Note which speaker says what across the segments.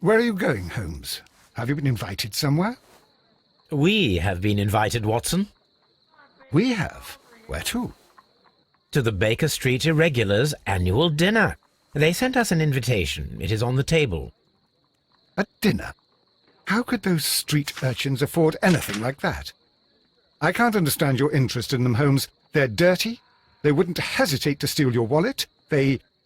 Speaker 1: Where are you going, Holmes? Have you been invited somewhere?
Speaker 2: We have been invited, Watson.
Speaker 1: We have. Where to?
Speaker 2: To the Baker Street Irregulars' annual dinner. They sent us an invitation. It is on the table.
Speaker 1: A dinner? How could those street urchins afford anything like that? I can't understand your interest in them, Holmes. They're dirty. They wouldn't hesitate to steal your wallet.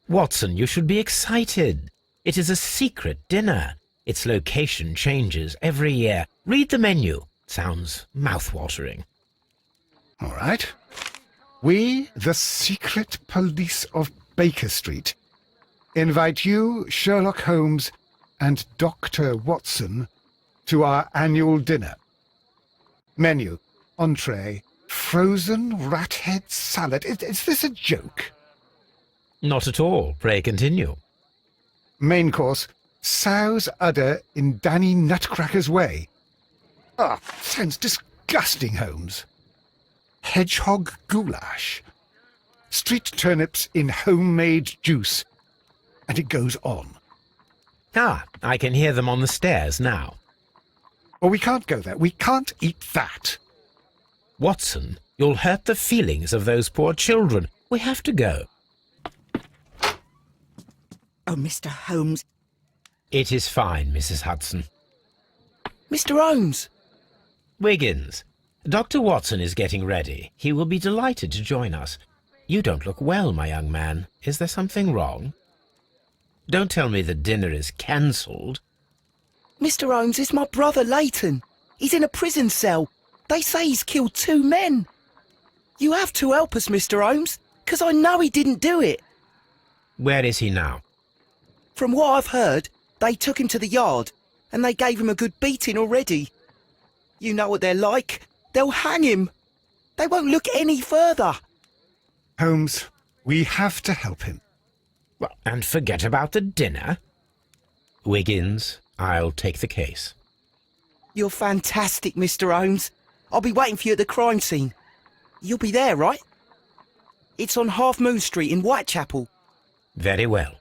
Speaker 2: Watson, you should be excited. It is a secret dinner. Its location changes every year. Read the menu. Sounds mouth-watering.
Speaker 1: All right. We, the secret police of Baker Street, invite you, Sherlock Holmes, and Dr. Watson to our annual dinner. Menu, entree, frozen rat head salad. Is this a joke?
Speaker 2: Not at all. Pray continue.
Speaker 1: Main course, sow's udder in Danny Nutcracker's way. Sounds disgusting, Holmes. Hedgehog goulash. Street turnips in homemade juice. And it goes on.
Speaker 2: I can hear them on the stairs now.
Speaker 1: Well, we can't go there. We can't eat that.
Speaker 2: Watson, you'll hurt the feelings of those poor children. We have to go.
Speaker 3: Oh, Mr. Holmes.
Speaker 2: It is fine, Mrs. Hudson.
Speaker 3: Mr. Holmes!
Speaker 2: Wiggins, Dr. Watson is getting ready. He will be delighted to join us. You don't look well, my young man. Is there something wrong? Don't tell me the dinner is cancelled.
Speaker 3: Mr. Holmes, it's my brother Leighton. He's in a prison cell. They say he's killed 2 men. You have to help us, Mr. Holmes, 'cause I know he didn't do it.
Speaker 2: Where is he now?
Speaker 3: From what I've heard, they took him to the yard, and they gave him a good beating already. You know what they're like. They'll hang him. They won't look any further.
Speaker 1: Holmes, we have to help him.
Speaker 2: Well, and forget about the dinner. Wiggins, I'll take the case.
Speaker 3: You're fantastic, Mr. Holmes. I'll be waiting for you at the crime scene. You'll be there, right? It's on Half Moon Street in Whitechapel.
Speaker 2: Very well.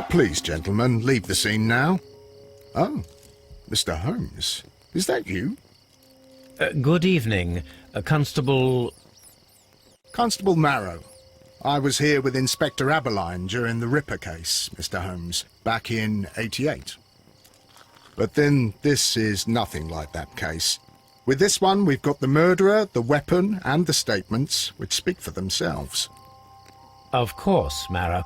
Speaker 4: Please, gentlemen, leave the scene now. Oh, Mr. Holmes, is that you?
Speaker 2: Good evening, Constable...
Speaker 4: Constable Marrow. I was here with Inspector Aberline during the Ripper case, Mr. Holmes, back in '88. But then this is nothing like that case. With this one, we've got the murderer, the weapon, and the statements, which speak for themselves.
Speaker 2: Of course, Marrow.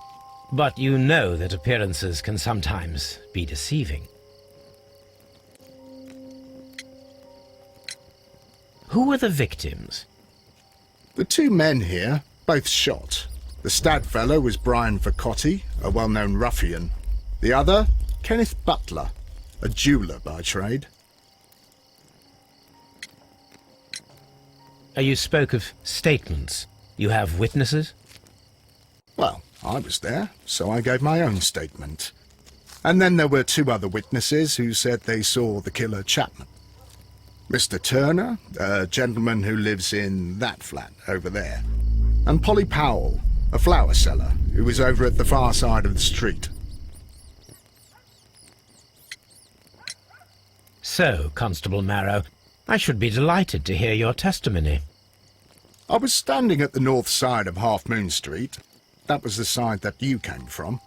Speaker 2: But you know that appearances can sometimes be deceiving. Who were the victims?
Speaker 4: The 2 men here, both shot. The stab fellow was Brian Vercotti, a well-known ruffian. The other, Kenneth Butler, a jeweller by trade.
Speaker 2: You spoke of statements. You have witnesses?
Speaker 4: Well, I was there, so I gave my own statement. And then there were 2 other witnesses who said they saw the killer Chapman. Mr. Turner, a gentleman who lives in that flat over there. And Polly Powell, a flower seller, who was over at the far side of the street.
Speaker 2: So, Constable Marrow, I should be delighted to hear your testimony.
Speaker 4: I was standing at the north side of Half Moon Street. That was the side that you came from.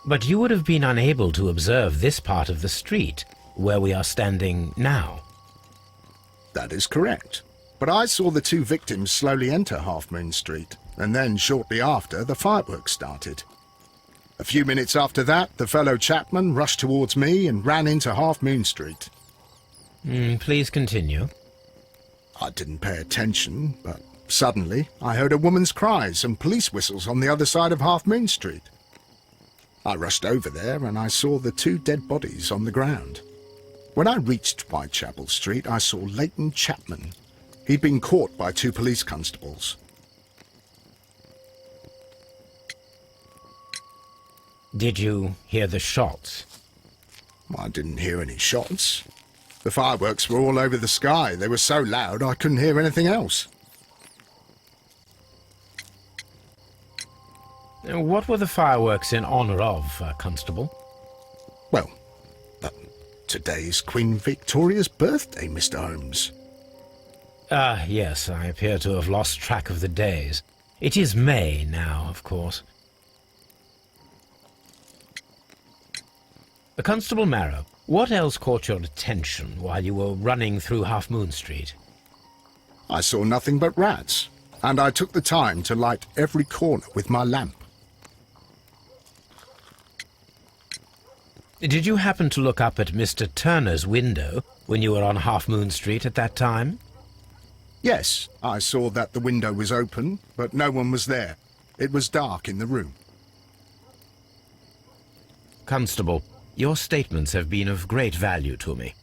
Speaker 2: But you would have been unable to observe this part of the street, where we are standing now.
Speaker 4: That is correct. But I saw the 2 victims slowly enter Half Moon Street, and then shortly after, the fireworks started. A few minutes after that, the fellow Chapman rushed towards me and ran into Half Moon Street.
Speaker 2: Please continue.
Speaker 4: I didn't pay attention, but Suddenly, I heard a woman's cries and police whistles on the other side of Half Moon Street. I rushed over there and I saw the 2 dead bodies on the ground. When I reached Whitechapel Street, I saw Leighton Chapman. He'd been caught by 2 police constables.
Speaker 2: Did you hear the shots?
Speaker 4: I didn't hear any shots. The fireworks were all over the sky. They were so loud I couldn't hear anything else.
Speaker 2: What were the fireworks in honour of, Constable?
Speaker 4: Well, today's Queen Victoria's birthday, Mr. Holmes.
Speaker 2: Ah, yes, I appear to have lost track of the days. It is May now, of course. Constable Marrow, what else caught your attention while you were running through Half Moon Street?
Speaker 4: I saw nothing but rats, and I took the time to light every corner with my lamp.
Speaker 2: Did you happen to look up at Mr. Turner's window when you were on Half Moon Street at that time?
Speaker 4: Yes, I saw that the window was open, but no one was there. It was dark in the room.
Speaker 2: Constable, your statements have been of great value to me.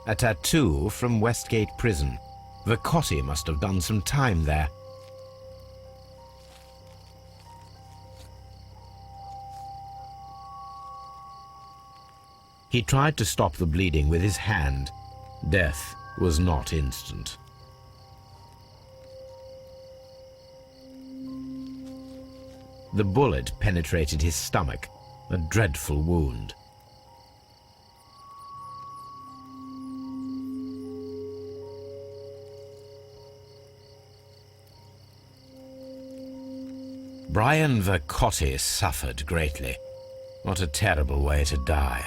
Speaker 2: A tattoo from Westgate Prison. Vicotti must have done some time there. He tried to stop the bleeding with his hand. Death was not instant. The bullet penetrated his stomach, a dreadful wound. Brian Vicotti suffered greatly. What a terrible way to die.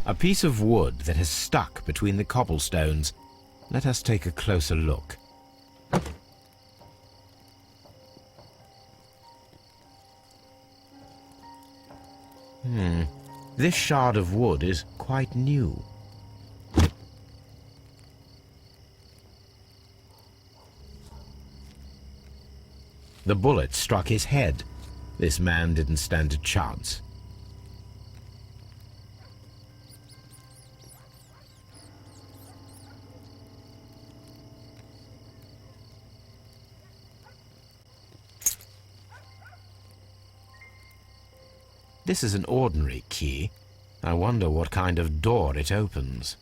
Speaker 2: A piece of wood that has stuck between the cobblestones. Let us take a closer look. This shard of wood is quite new. The bullet struck his head. This man didn't stand a chance. This is an ordinary key. I wonder what kind of door it opens.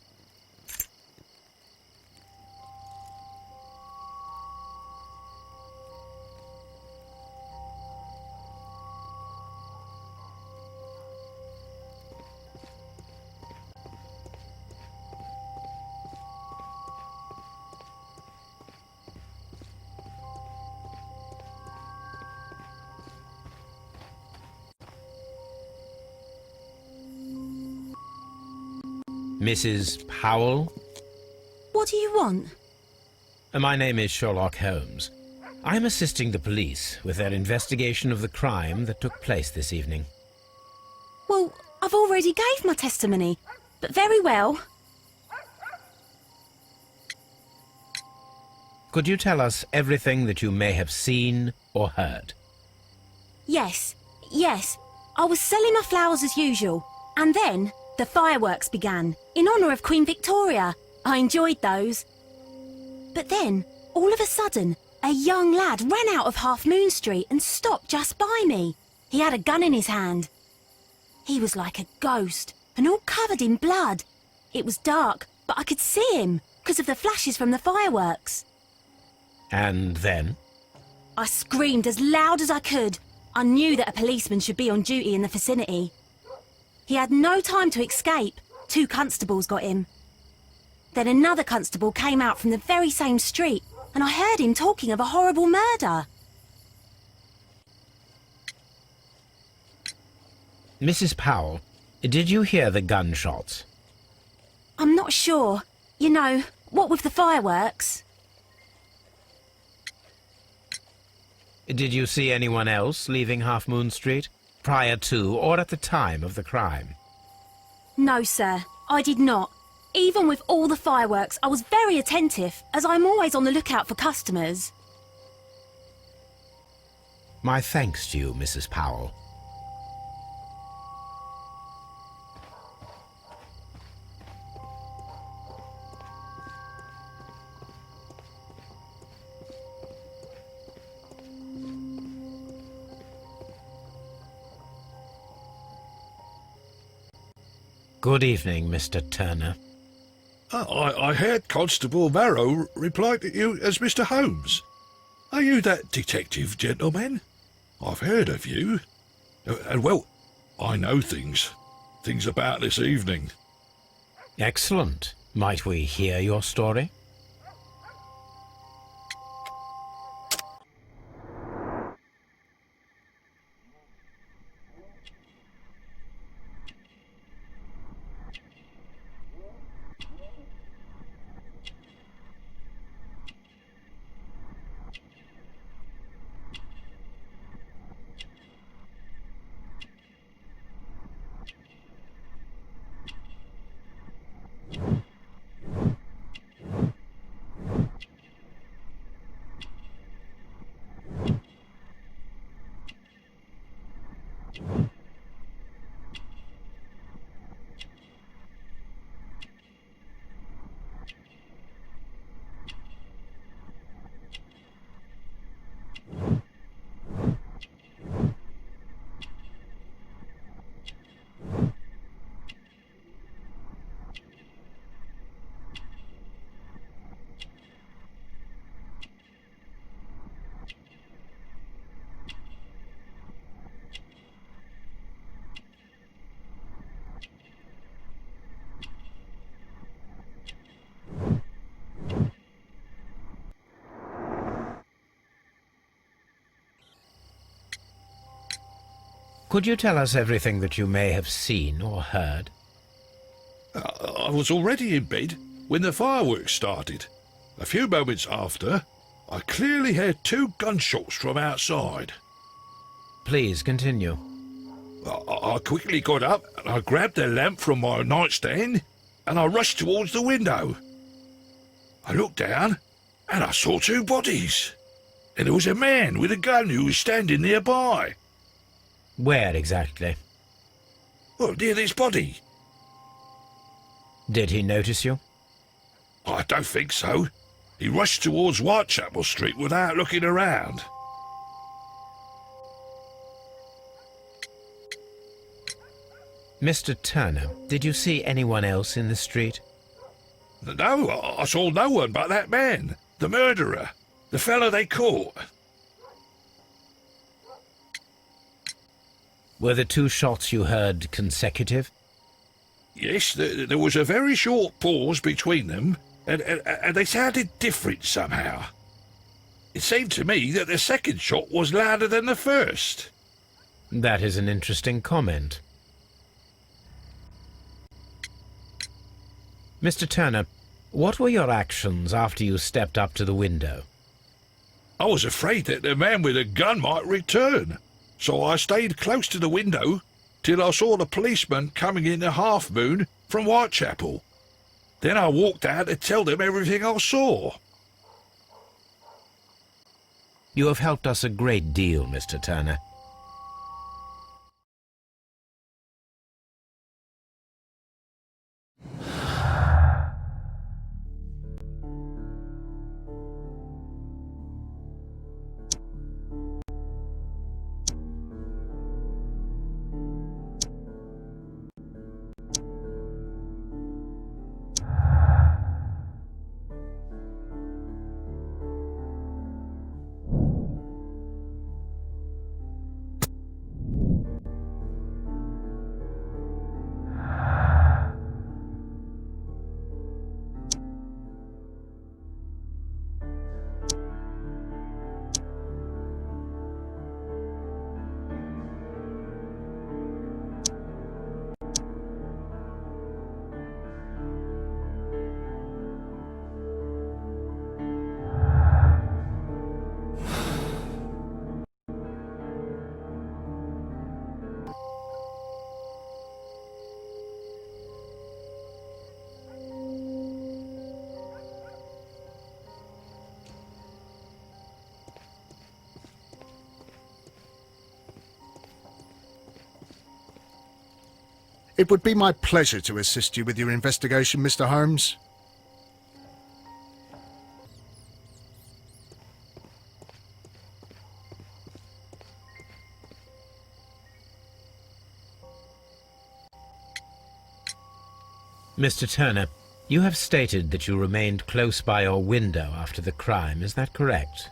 Speaker 2: Mrs. Powell?
Speaker 5: What do you want?
Speaker 2: My name is Sherlock Holmes. I'm assisting the police with their investigation of the crime that took place this evening.
Speaker 5: Well, I've already gave my testimony, but very well.
Speaker 2: Could you tell us everything that you may have seen or heard?
Speaker 5: Yes. I was selling my flowers as usual, and then the fireworks began, in honour of Queen Victoria. I enjoyed those. But then, all of a sudden, a young lad ran out of Half Moon Street and stopped just by me. He had a gun in his hand. He was like a ghost, and all covered in blood. It was dark, but I could see him, because of the flashes from the fireworks.
Speaker 2: And then?
Speaker 5: I screamed as loud as I could, I knew that a policeman should be on duty in the vicinity. He had no time to escape. 2 constables got him. Then another constable came out from the very same street, and I heard him talking of a horrible murder.
Speaker 2: Mrs. Powell, did you hear the gunshots?
Speaker 5: I'm not sure. You know, what with the fireworks?
Speaker 2: Did you see anyone else leaving Half Moon Street, prior to or at the time of the crime?
Speaker 5: No, sir, I did not. Even with all the fireworks, I was very attentive, as I'm always on the lookout for customers.
Speaker 2: My thanks to you, Mrs. Powell. Good evening, Mr. Turner.
Speaker 6: I heard Constable Varro reply to you as Mr. Holmes. Are you that detective gentleman? I've heard of you. And, well, I know things about this evening.
Speaker 2: Excellent. Might we hear your story? Could you tell us everything that you may have seen or heard?
Speaker 6: I was already in bed when the fireworks started. A few moments after, I clearly heard 2 gunshots from outside.
Speaker 2: Please continue.
Speaker 6: I quickly got up and I grabbed a lamp from my nightstand and I rushed towards the window. I looked down and I saw 2 bodies. And there was a man with a gun who was standing nearby.
Speaker 2: Where exactly?
Speaker 6: Well, near this body.
Speaker 2: Did he notice you?
Speaker 6: I don't think so. He rushed towards Whitechapel Street without looking around.
Speaker 2: Mr. Turner, did you see anyone else in the street?
Speaker 6: No, I saw no one but that man, the murderer, the fellow they caught.
Speaker 2: Were the 2 shots you heard consecutive?
Speaker 6: Yes, there was a very short pause between them, and they sounded different somehow. It seemed to me that the second shot was louder than the first.
Speaker 2: That is an interesting comment. Mr. Turner, what were your actions after you stepped up to the window?
Speaker 6: I was afraid that the man with a gun might return, so I stayed close to the window till I saw the policeman coming in the Half Moon from Whitechapel. Then I walked out to tell them everything I saw.
Speaker 2: You have helped us a great deal, Mr. Turner.
Speaker 4: It would be my pleasure to assist you with your investigation, Mr. Holmes.
Speaker 2: Mr. Turner, you have stated that you remained close by your window after the crime, is that correct?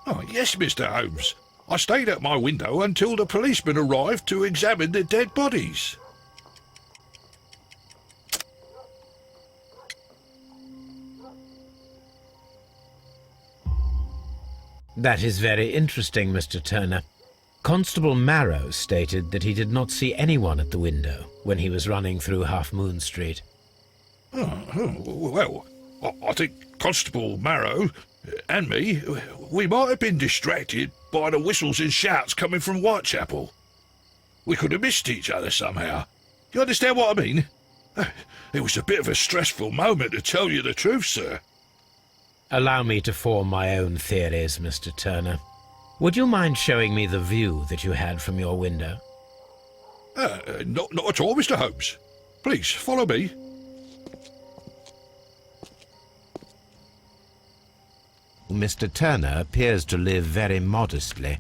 Speaker 6: Oh, yes, Mr. Holmes. I stayed at my window until the policeman arrived to examine the dead bodies.
Speaker 2: That is very interesting, Mr. Turner. Constable Marrow stated that he did not see anyone at the window when he was running through Half Moon Street.
Speaker 6: Well, I think Constable Marrow and me, we might have been distracted by the whistles and shouts coming from Whitechapel. We could have missed each other somehow. You understand what I mean? It was a bit of a stressful moment, to tell you the truth, sir.
Speaker 2: Allow me to form my own theories, Mr. Turner. Would you mind showing me the view that you had from your window?
Speaker 6: Not at all, Mr. Holmes. Please, follow me.
Speaker 2: Mr. Turner appears to live very modestly.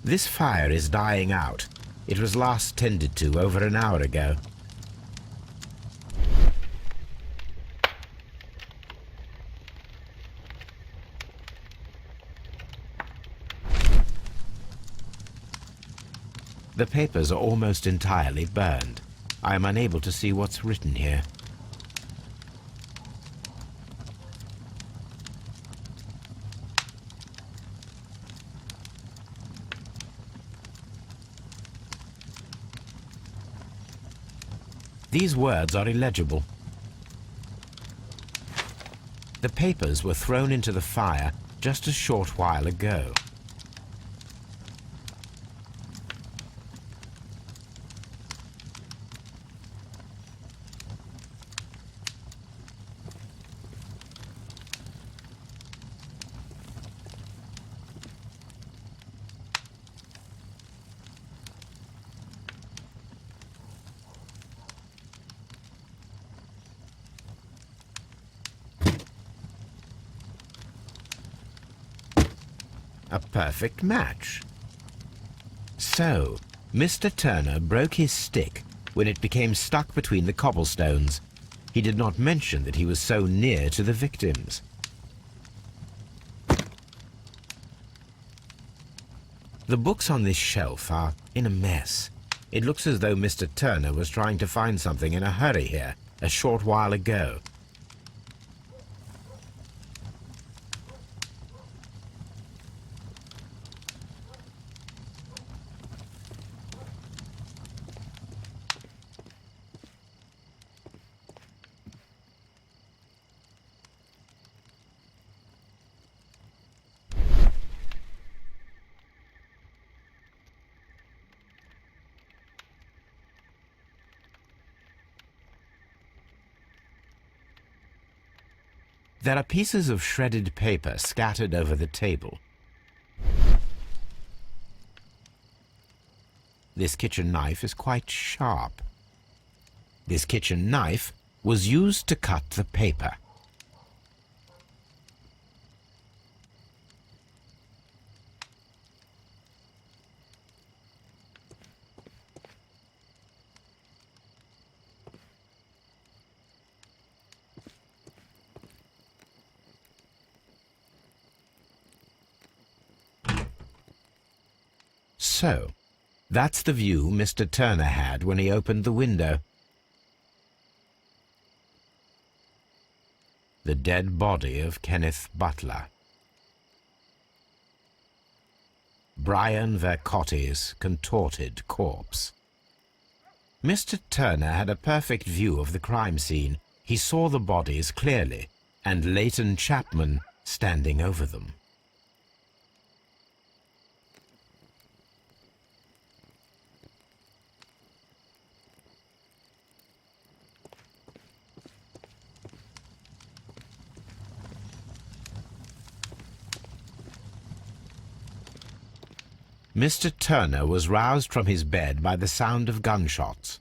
Speaker 2: This fire is dying out. It was last tended to over an hour ago. The papers are almost entirely burned. I am unable to see what's written here. These words are illegible. The papers were thrown into the fire just a short while ago. A perfect match. So, Mr. Turner broke his stick when it became stuck between the cobblestones. He did not mention that he was so near to the victims. The books on this shelf are in a mess. It looks as though Mr. Turner was trying to find something in a hurry here a short while ago. There are pieces of shredded paper scattered over the table. This kitchen knife is quite sharp. This kitchen knife was used to cut the paper. So, that's the view Mr. Turner had when he opened the window. The dead body of Kenneth Butler. Brian Vercotti's contorted corpse. Mr. Turner had a perfect view of the crime scene. He saw the bodies clearly, and Leighton Chapman standing over them. Mr. Turner was roused from his bed by the sound of gunshots.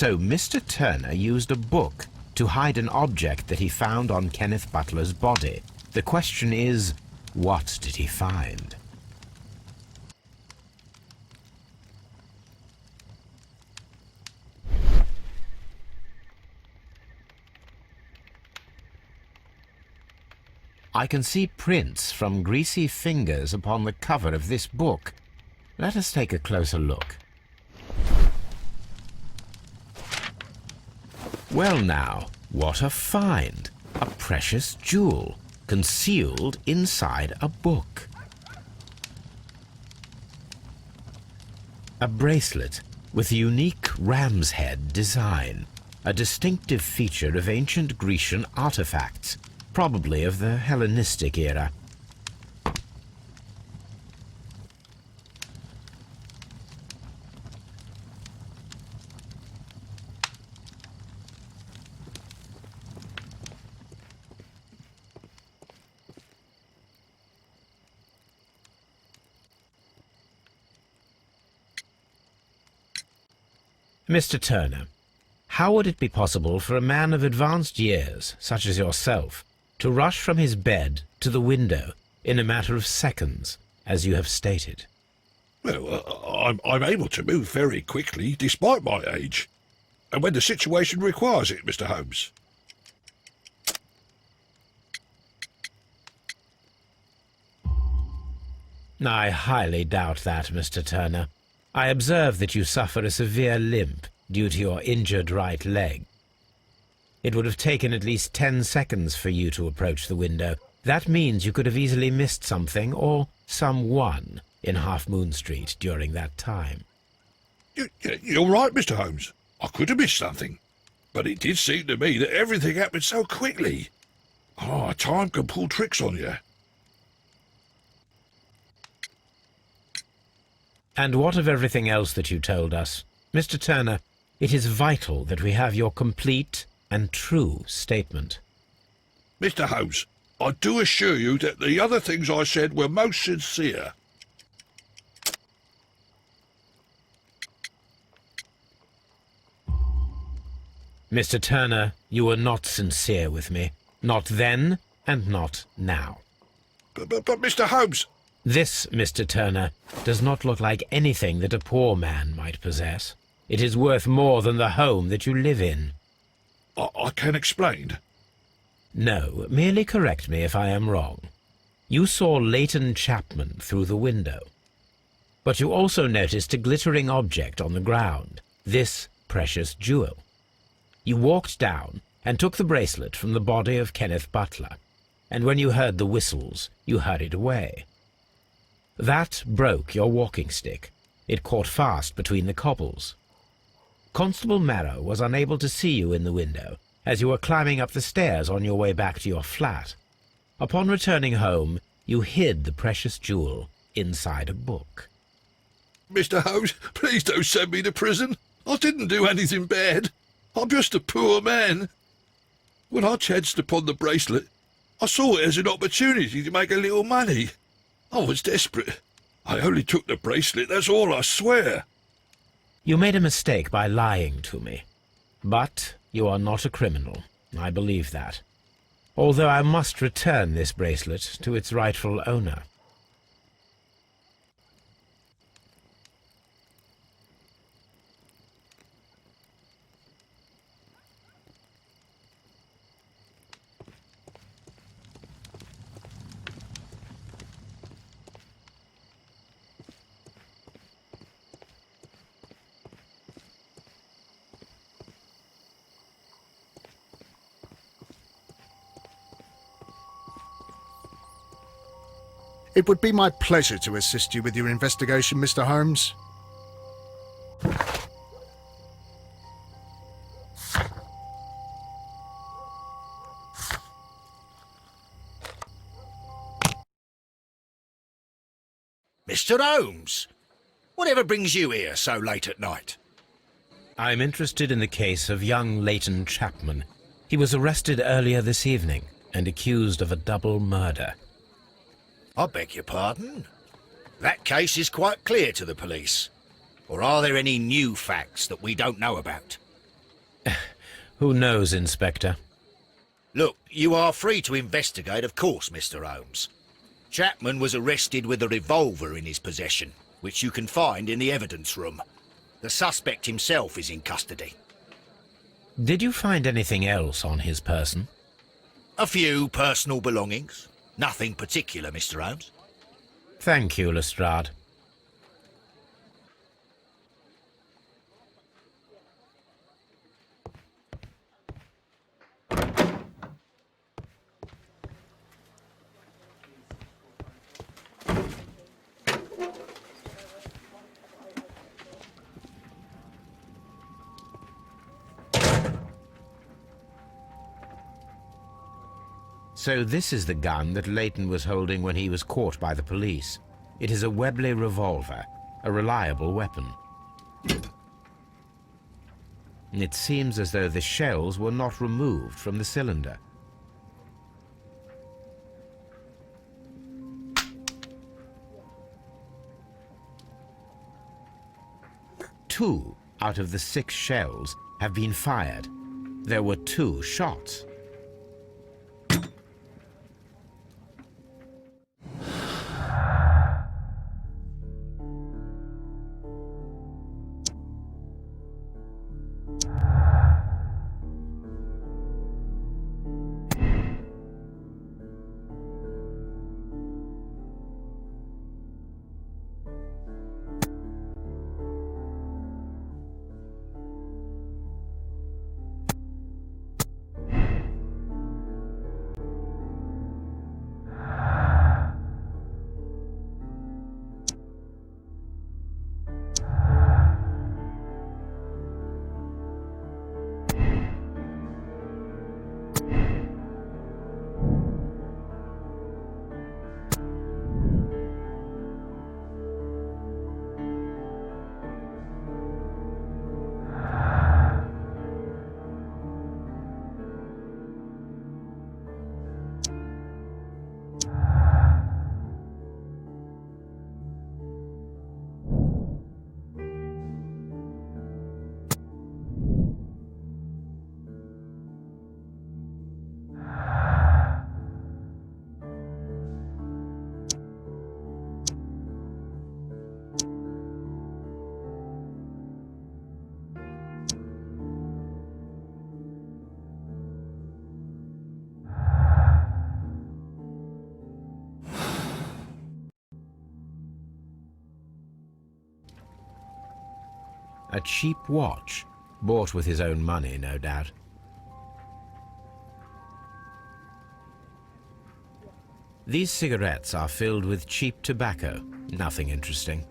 Speaker 2: So Mr. Turner used a book to hide an object that he found on Kenneth Butler's body. The question is, what did he find? I can see prints from greasy fingers upon the cover of this book. Let us take a closer look. Well now, what a find! A precious jewel, concealed inside a book. A bracelet with a unique ram's head design, a distinctive feature of ancient Grecian artifacts, probably of the Hellenistic era. Mr. Turner, how would it be possible for a man of advanced years, such as yourself, to rush from his bed to the window in a matter of seconds, as you have stated?
Speaker 6: Well, I'm able to move very quickly, despite my age. And when the situation requires it, Mr. Holmes.
Speaker 2: I highly doubt that, Mr. Turner. I observe that you suffer a severe limp due to your injured right leg. It would have taken at least 10 seconds for you to approach the window. That means you could have easily missed something or someone in Half Moon Street during that time.
Speaker 6: You're right, Mr. Holmes. I could have missed something. But it did seem to me that everything happened so quickly. Oh, time can pull tricks on you.
Speaker 2: And what of everything else that you told us? Mr. Turner, it is vital that we have your complete and true statement.
Speaker 6: Mr. Holmes, I do assure you that the other things I said were most sincere.
Speaker 2: Mr. Turner, you were not sincere with me. Not then and not now.
Speaker 6: But Mr. Holmes...
Speaker 2: This, Mr. Turner, does not look like anything that a poor man might possess. It is worth more than the home that you live in.
Speaker 6: I can explain.
Speaker 2: No, merely correct me if I am wrong. You saw Leighton Chapman through the window. But you also noticed a glittering object on the ground, this precious jewel. You walked down and took the bracelet from the body of Kenneth Butler, and when you heard the whistles, you hurried away. That broke your walking stick. It caught fast between the cobbles. Constable Marrow was unable to see you in the window as you were climbing up the stairs on your way back to your flat. Upon returning home, you hid the precious jewel inside a book.
Speaker 6: Mr. Holmes, please don't send me to prison. I didn't do anything bad. I'm just a poor man. When I chanced upon the bracelet, I saw it as an opportunity to make a little money. I was desperate. I only took the bracelet, that's all, I swear.
Speaker 2: You made a mistake by lying to me. But you are not a criminal. I believe that. Although I must return this bracelet to its rightful owner.
Speaker 4: It would be my pleasure to assist you with your investigation, Mr. Holmes.
Speaker 7: Mr. Holmes, whatever brings you here so late at night?
Speaker 2: I'm interested in the case of young Leighton Chapman. He was arrested earlier this evening and accused of a double murder.
Speaker 7: I beg your pardon? That case is quite clear to the police. Or are there any new facts that we don't know about?
Speaker 2: Who knows, Inspector?
Speaker 7: Look, you are free to investigate, of course, Mr. Holmes. Chapman was arrested with a revolver in his possession, which you can find in the evidence room. The suspect himself is in custody.
Speaker 2: Did you find anything else on his person?
Speaker 7: A few personal belongings. Nothing particular, Mr. Holmes.
Speaker 2: Thank you, Lestrade. So this is the gun that Leighton was holding when he was caught by the police. It is a Webley revolver, a reliable weapon. It seems as though the shells were not removed from the cylinder. Two out of the 6 shells have been fired. There were 2 shots. A cheap watch, bought with his own money, no doubt. These cigarettes are filled with cheap tobacco, nothing interesting.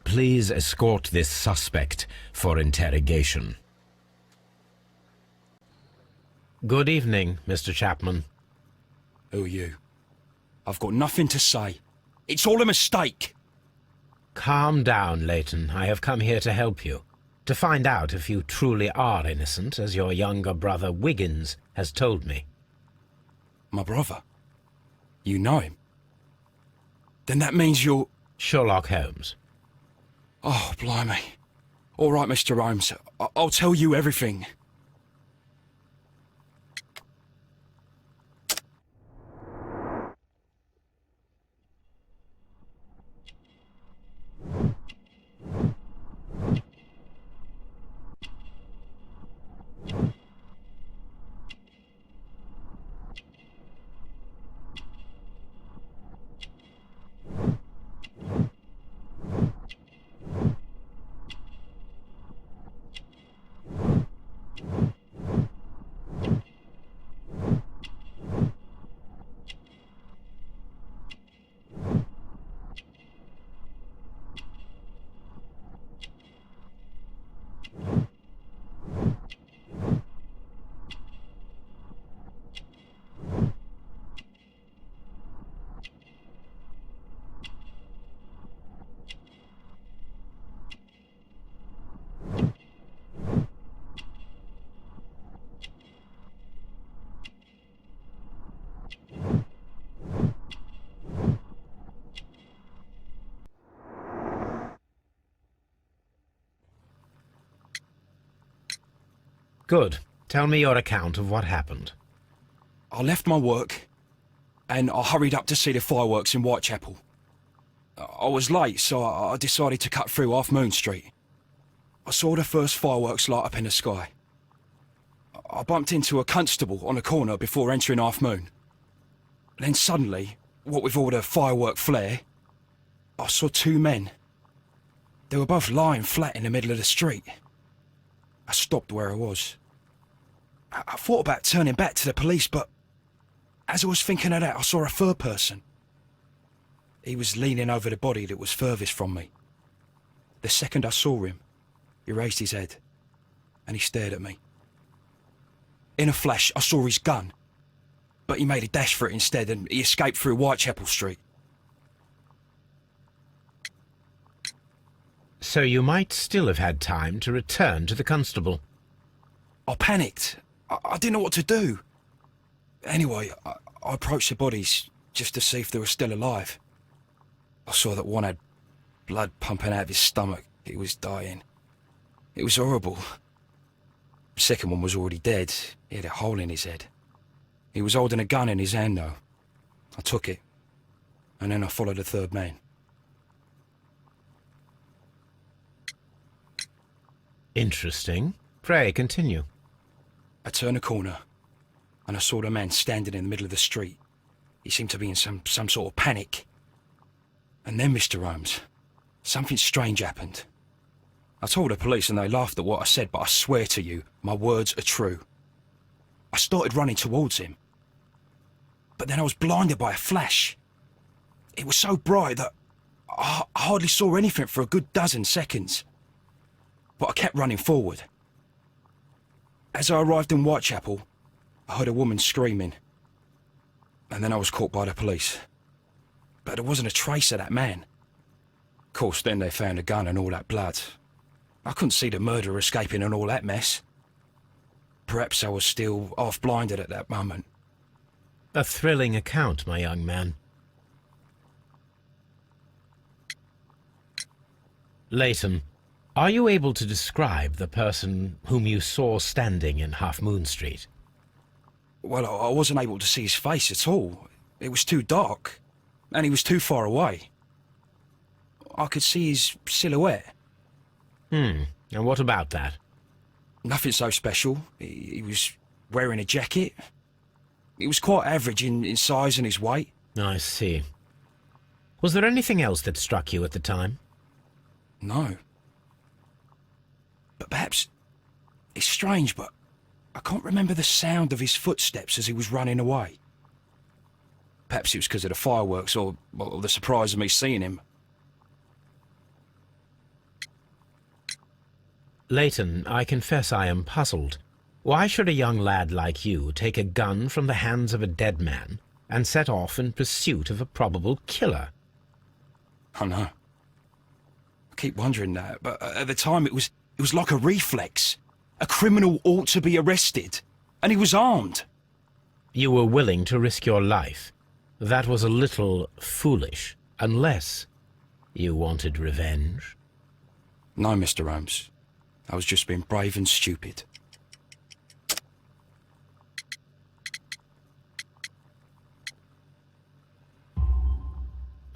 Speaker 2: Please escort this suspect for interrogation. Good evening, Mr. Chapman.
Speaker 8: Who are you? I've got nothing to say. It's all a mistake.
Speaker 2: Calm down, Leighton. I have come here to help you. To find out if you truly are innocent, as your younger brother Uigins has told me.
Speaker 8: My brother? You know him? Then that means you're...
Speaker 2: Sherlock Holmes.
Speaker 8: Oh, blimey. All right, Mr. Holmes. I'll tell you everything.
Speaker 2: Good. Tell me your account of what happened.
Speaker 8: I left my work and I hurried up to see the fireworks in Whitechapel. I was late, so I decided to cut through Half Moon Street. I saw the first fireworks light up in the sky. I bumped into a constable on a corner before entering Half Moon. Then suddenly, what with all the firework flare, I saw two men. They were both lying flat in the middle of the street. I stopped where I was. I thought about turning back to the police, but as I was thinking of that, I saw a third person. He was leaning over the body that was furthest from me. The second I saw him, he raised his head and he stared at me. In a flash, I saw his gun, but he made a dash for it instead and he escaped through Whitechapel Street.
Speaker 2: So you might still have had time to return to the constable.
Speaker 8: I panicked. I didn't know what to do. Anyway, I approached the bodies just to see if they were still alive. I saw that one had blood pumping out of his stomach. He was dying. It was horrible. The second one was already dead. He had a hole in his head. He was holding a gun in his hand, though. I took it, and then I followed the third man.
Speaker 2: Interesting. Pray, continue.
Speaker 8: I turned a corner, and I saw the man standing in the middle of the street. He seemed to be in some sort of panic. And then, Mr. Holmes, something strange happened. I told the police and they laughed at what I said, but I swear to you, my words are true. I started running towards him. But then I was blinded by a flash. It was so bright that I hardly saw anything for a good dozen seconds. But I kept running forward. As I arrived in Whitechapel, I heard a woman screaming. And then I was caught by the police. But there wasn't a trace of that man. Of course, then they found a gun and all that blood. I couldn't see the murderer escaping and all that mess. Perhaps I was still half-blinded at that moment.
Speaker 2: A thrilling account, my young man. Leighton, are you able to describe the person whom you saw standing in Half Moon Street?
Speaker 8: Well, I wasn't able to see his face at all. It was too dark, and he was too far away. I could see his silhouette.
Speaker 2: And what about that?
Speaker 8: Nothing so special. He was wearing a jacket. He was quite average in size and his weight.
Speaker 2: I see. Was there anything else that struck you at the time?
Speaker 8: No. But perhaps... It's strange, but I can't remember the sound of his footsteps as he was running away. Perhaps it was because of the fireworks or the surprise of me seeing him.
Speaker 2: Leighton, I confess I am puzzled. Why should a young lad like you take a gun from the hands of a dead man and set off in pursuit of a probable killer?
Speaker 8: I know. I keep wondering that, but at the time it was like a reflex. A criminal ought to be arrested, and he was armed.
Speaker 2: You were willing to risk your life. That was a little foolish, unless you wanted revenge.
Speaker 8: No, Mr. Holmes. I was just being brave and stupid.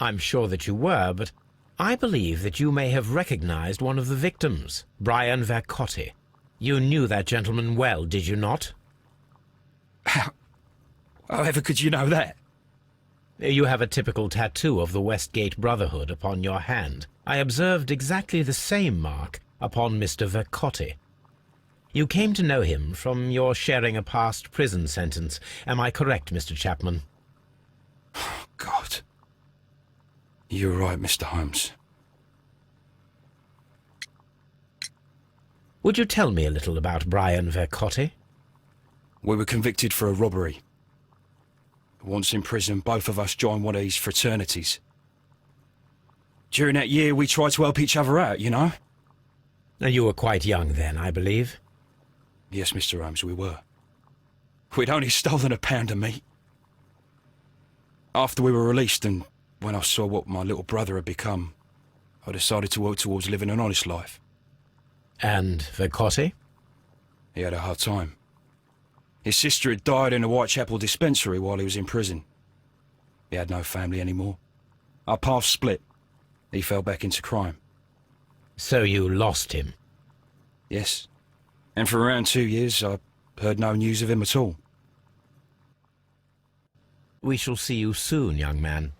Speaker 2: I'm sure that you were, but I believe that you may have recognized one of the victims, Brian Vercotti. You knew that gentleman well, did you not?
Speaker 8: However could you know that?
Speaker 2: You have a typical tattoo of the Westgate Brotherhood upon your hand. I observed exactly the same mark upon Mr. Vercotti. You came to know him from your sharing a past prison sentence. Am I correct, Mr. Chapman?
Speaker 8: Oh, God. You're right, Mr. Holmes.
Speaker 2: Would you tell me a little about Brian Vercotti?
Speaker 8: We were convicted for a robbery. Once in prison, both of us joined one of these fraternities. During that year, we tried to help each other out, you know?
Speaker 2: You were quite young then, I believe.
Speaker 8: Yes, Mr. Holmes, we were. We'd only stolen a pound of meat. After we were released, and when I saw what my little brother had become, I decided to work towards living an honest life.
Speaker 2: And Vercotti?
Speaker 8: He had a hard time. His sister had died in a Whitechapel dispensary while he was in prison. He had no family anymore. Our paths split. He fell back into crime.
Speaker 2: So you lost him?
Speaker 8: Yes. And for around 2 years, I heard no news of him at all.
Speaker 2: We shall see you soon, young man.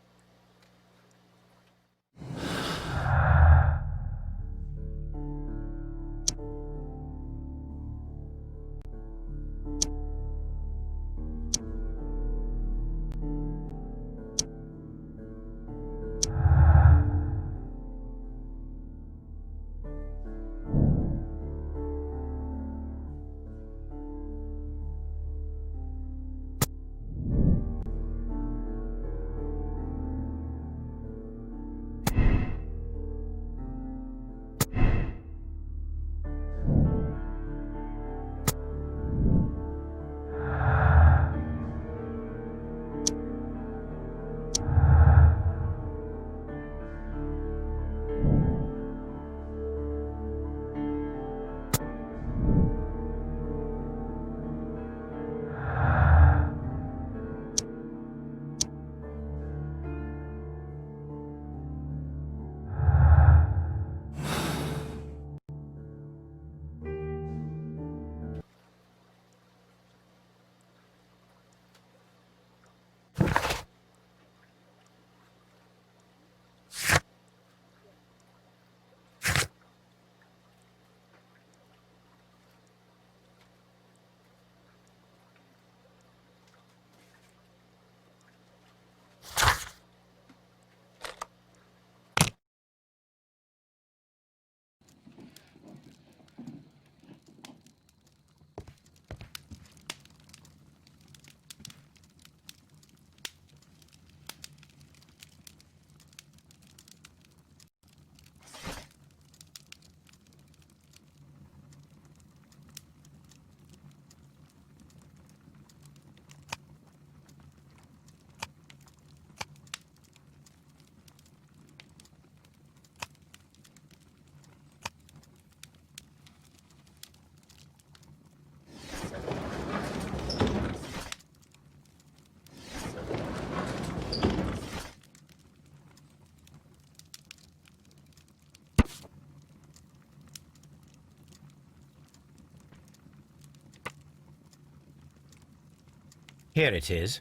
Speaker 2: Here it is.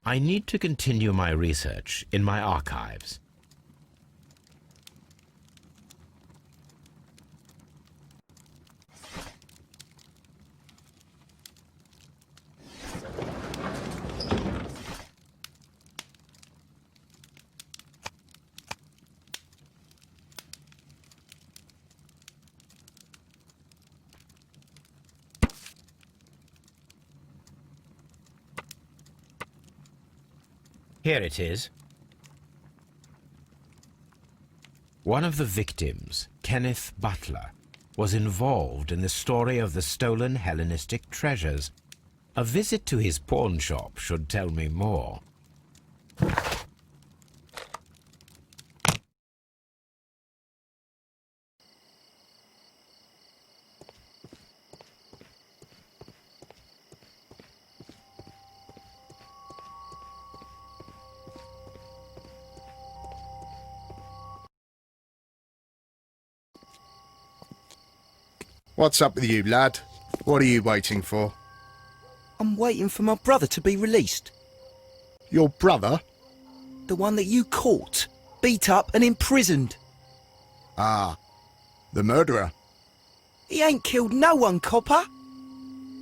Speaker 2: I need to continue my research in my archives. Here it is. One of the victims, Kenneth Butler, was involved in the story of the stolen Hellenistic treasures. A visit to his pawn shop should tell me more.
Speaker 4: What's up with you, lad? What are you waiting for?
Speaker 3: I'm waiting for my brother to be released.
Speaker 4: Your brother?
Speaker 3: The one that you caught, beat up and imprisoned.
Speaker 4: Ah, the murderer.
Speaker 3: He ain't killed no one, copper.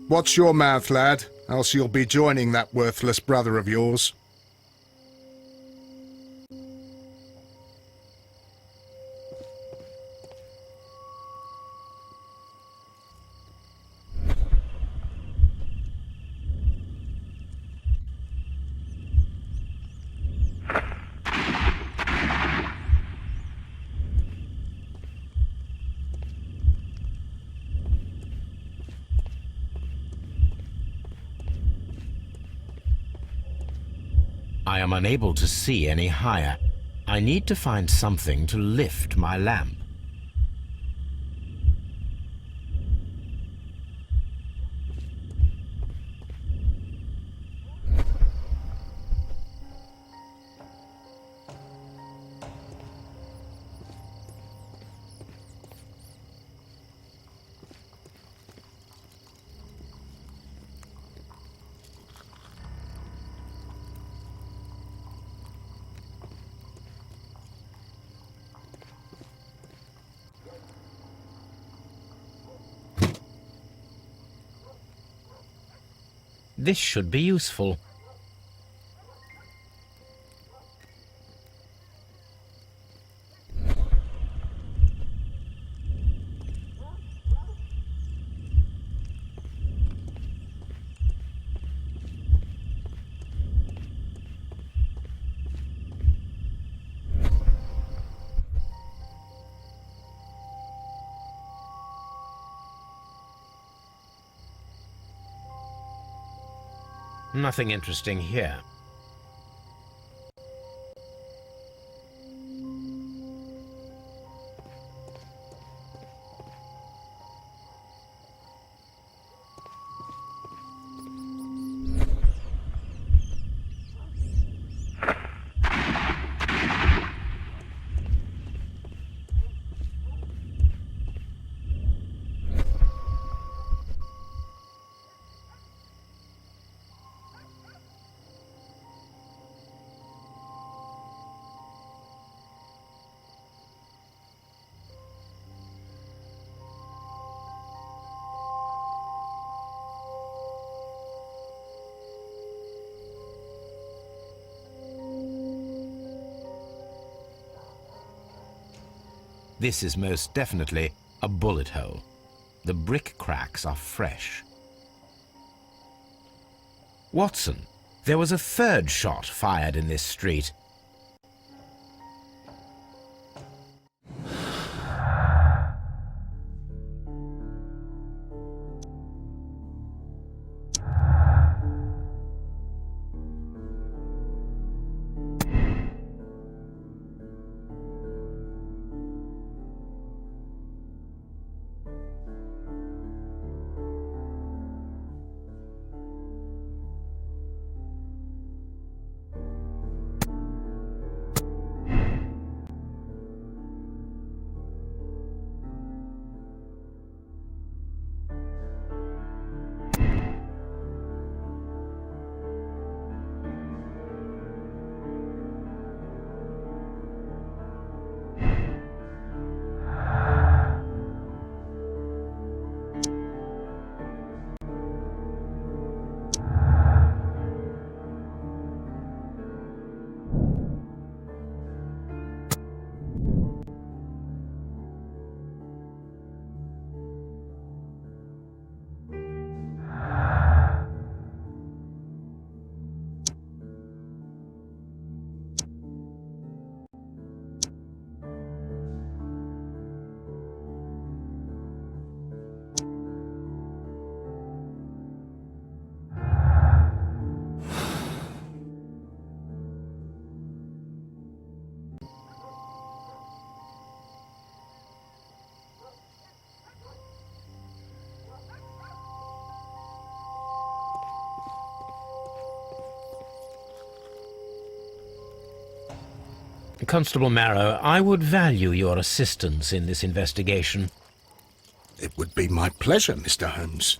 Speaker 4: Watch your mouth, lad, else you'll be joining that worthless brother of yours.
Speaker 2: I am unable to see any higher. I need to find something to lift my lamp. This should be useful. Nothing interesting here. This is most definitely a bullet hole. The brick cracks are fresh. Watson, there was a third shot fired in this street. Constable Marrow, I would value your assistance in this investigation.
Speaker 4: It would be my pleasure, Mr. Holmes.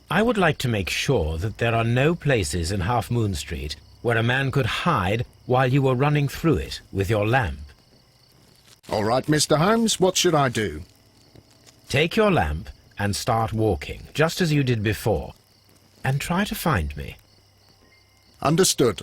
Speaker 2: I would like to make sure that there are no places in Half Moon Street where a man could hide while you were running through it with your lamp.
Speaker 4: All right, Mr. Holmes, what should I do?
Speaker 2: Take your lamp and start walking, just as you did before, and try to find me.
Speaker 4: Understood.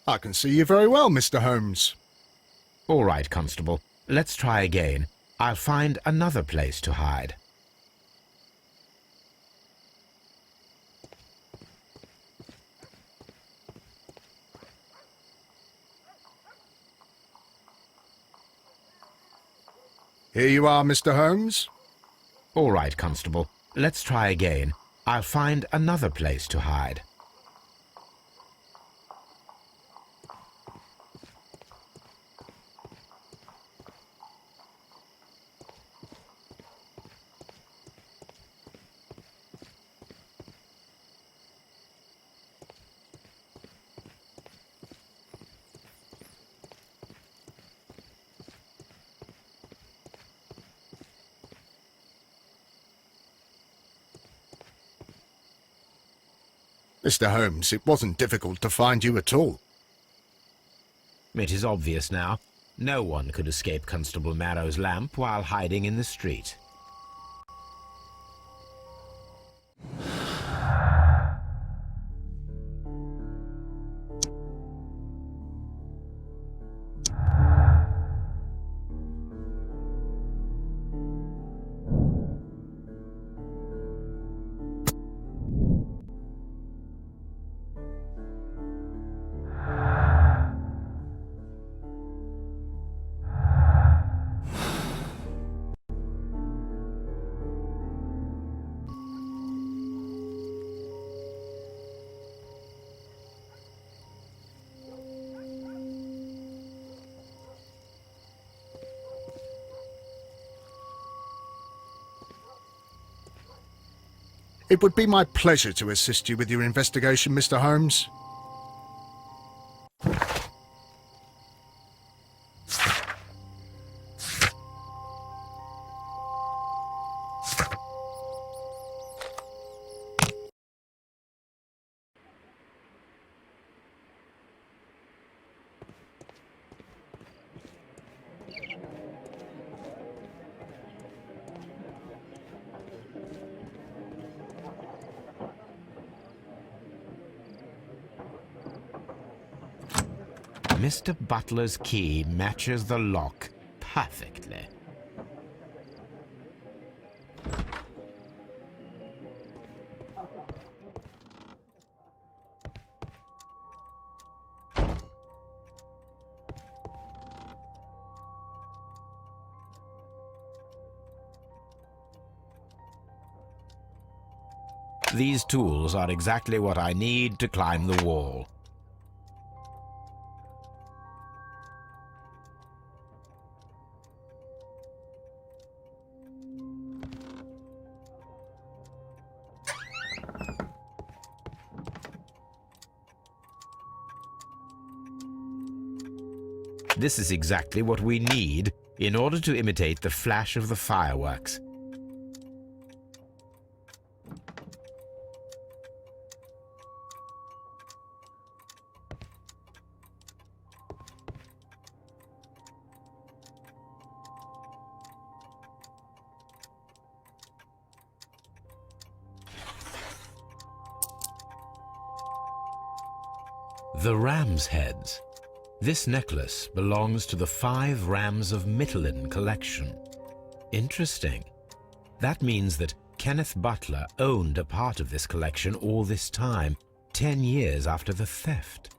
Speaker 4: I can see you very well, Mr. Holmes.
Speaker 2: All right, Constable. Let's try again. I'll find another place to hide.
Speaker 4: Here you are, Mr. Holmes.
Speaker 2: All right, Constable. Let's try again. I'll find another place to hide.
Speaker 4: Mr. Holmes, it wasn't difficult to find you at all.
Speaker 2: It is obvious now. No one could escape Constable Marrow's lamp while hiding in the street.
Speaker 4: It would be my pleasure to assist you with your investigation, Mr. Holmes.
Speaker 2: Mr. Butler's key matches the lock perfectly. These tools are exactly what I need to climb the wall. This is exactly what we need in order to imitate the flash of the fireworks. The ram's heads. This necklace belongs to the 5 Rams of Mittelin collection. Interesting. That means that Kenneth Butler owned a part of this collection all this time, 10 years after the theft.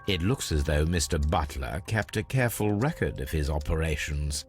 Speaker 2: It looks as though Mr. Butler kept a careful record of his operations.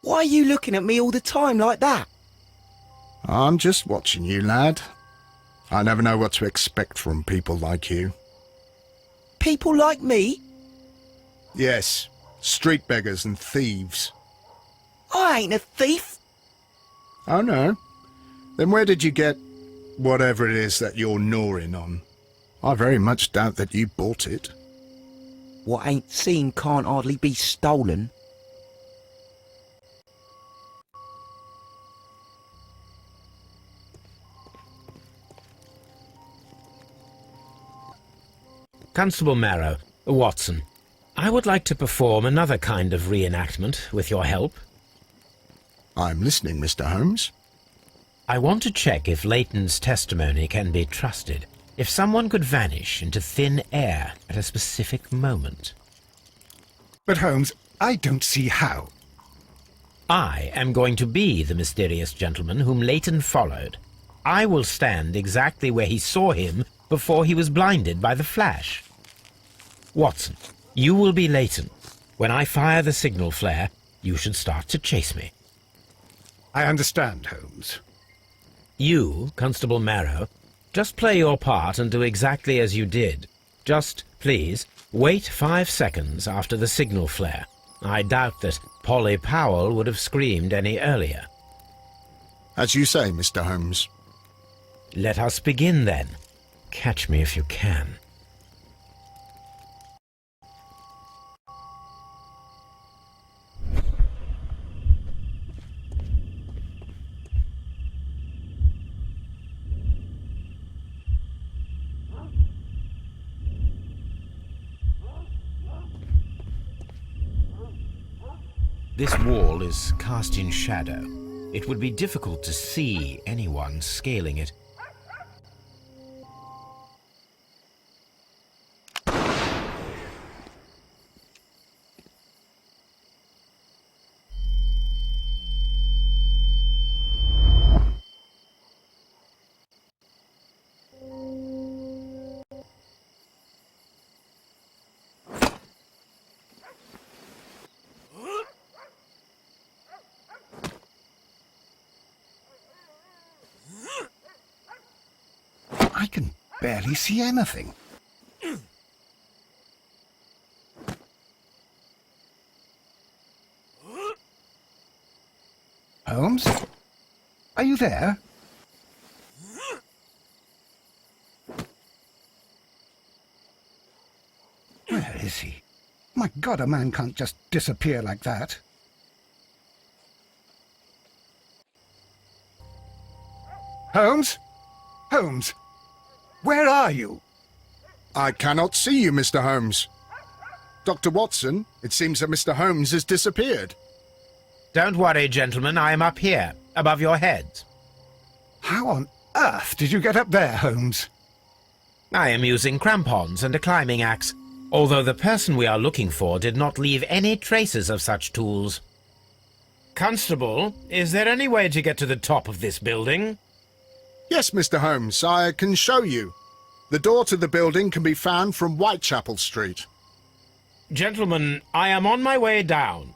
Speaker 3: Why are you looking at me all the time like that?
Speaker 4: I'm just watching you, lad. I never know what to expect from people like you.
Speaker 3: People like me?
Speaker 4: Yes, street beggars and thieves.
Speaker 3: I ain't a thief.
Speaker 4: Oh no? Then where did you get whatever it is that you're gnawing on? I very much doubt that you bought it.
Speaker 3: What ain't seen can't hardly be stolen.
Speaker 2: Constable Marrow, Watson, I would like to perform another kind of reenactment with your help.
Speaker 4: I'm listening, Mr. Holmes.
Speaker 2: I want to check if Leighton's testimony can be trusted. If someone could vanish into thin air at a specific moment.
Speaker 1: But Holmes, I don't see how.
Speaker 2: I am going to be the mysterious gentleman whom Leighton followed. I will stand exactly where he saw him before he was blinded by the flash. Watson, you will be Leighton. When I fire the signal flare, you should start to chase me.
Speaker 1: I understand, Holmes.
Speaker 2: You, Constable Marrow, just play your part and do exactly as you did. Just, please, wait 5 seconds after the signal flare. I doubt that Polly Powell would have screamed any earlier.
Speaker 4: As you say, Mr. Holmes.
Speaker 2: Let us begin then. Catch me if you can. This wall is cast in shadow. It would be difficult to see anyone scaling it.
Speaker 1: I can barely see anything. Holmes? Are you there? Where is he? My God, a man can't just disappear like that. Holmes? Holmes? Where are you?
Speaker 4: I cannot see you, Mr. Holmes. Dr. Watson, it seems that Mr. Holmes has disappeared.
Speaker 2: Don't worry, gentlemen, I am up here, above your heads.
Speaker 1: How on earth did you get up there, Holmes?
Speaker 2: I am using crampons and a climbing axe, although the person we are looking for did not leave any traces of such tools. Constable, is there any way to get to the top of this building?
Speaker 4: Yes, Mr. Holmes, I can show you. The door to the building can be found from Whitechapel Street.
Speaker 2: Gentlemen, I am on my way down.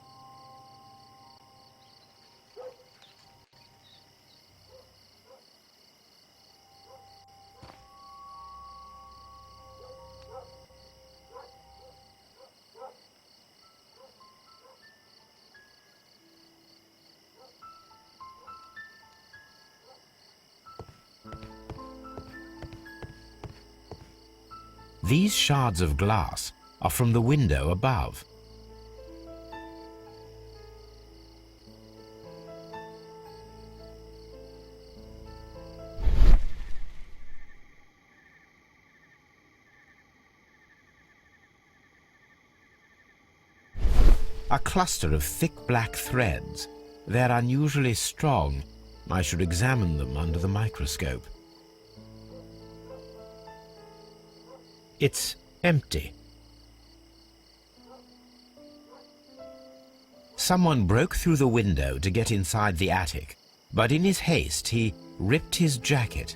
Speaker 2: These shards of glass are from the window above. A cluster of thick black threads. They're unusually strong. I should examine them under the microscope. It's empty. Someone broke through the window to get inside the attic, but in his haste he ripped his jacket.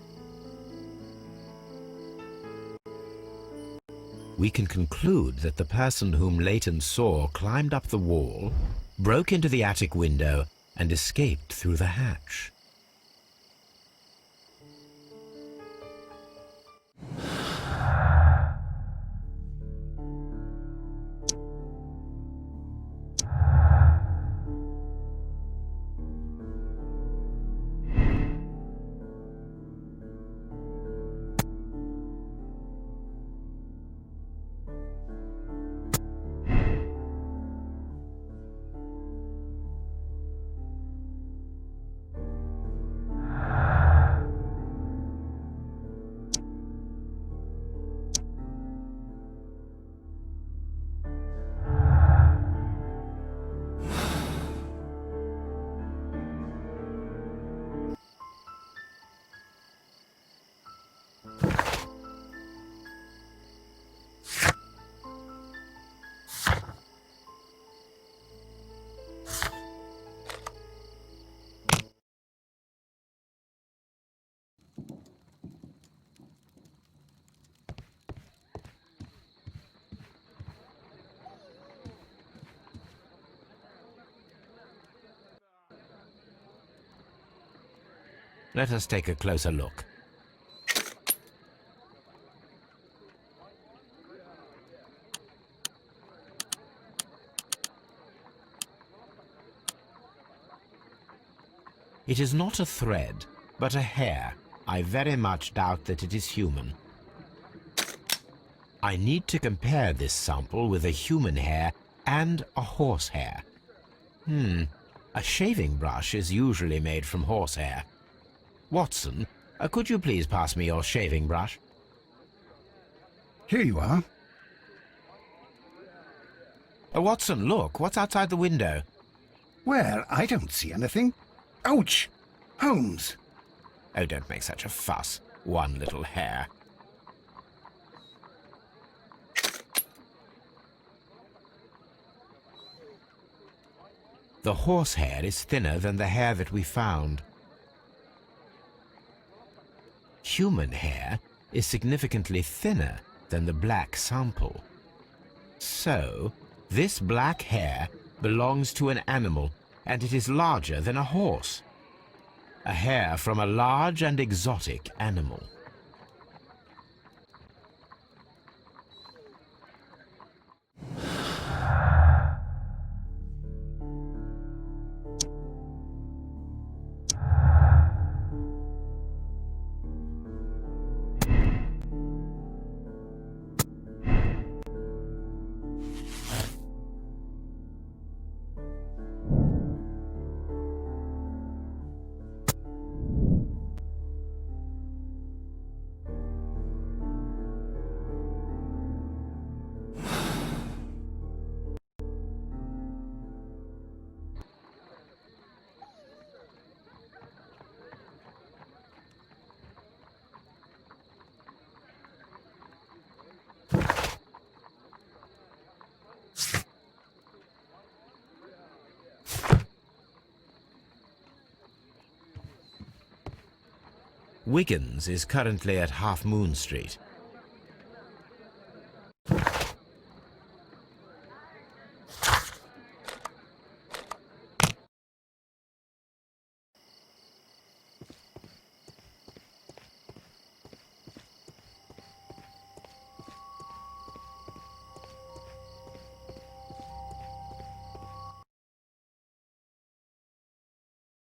Speaker 2: We can conclude that the person whom Leighton saw climbed up the wall, broke into the attic window, and escaped through the hatch. Let us take a closer look. It is not a thread, but a hair. I very much doubt that it is human. I need to compare this sample with a human hair and a horse hair. A shaving brush is usually made from horsehair. Watson, could you please pass me your shaving brush?
Speaker 1: Here you are.
Speaker 2: Watson, look, what's outside the window?
Speaker 1: Well, I don't see anything. Ouch! Holmes!
Speaker 2: Oh, don't make such a fuss. One little hair. The horsehair is thinner than the hair that we found. Human hair is significantly thinner than the black sample. So, this black hair belongs to an animal, and it is larger than a horse. A hair from a large and exotic animal. Uigins is currently at Half Moon Street.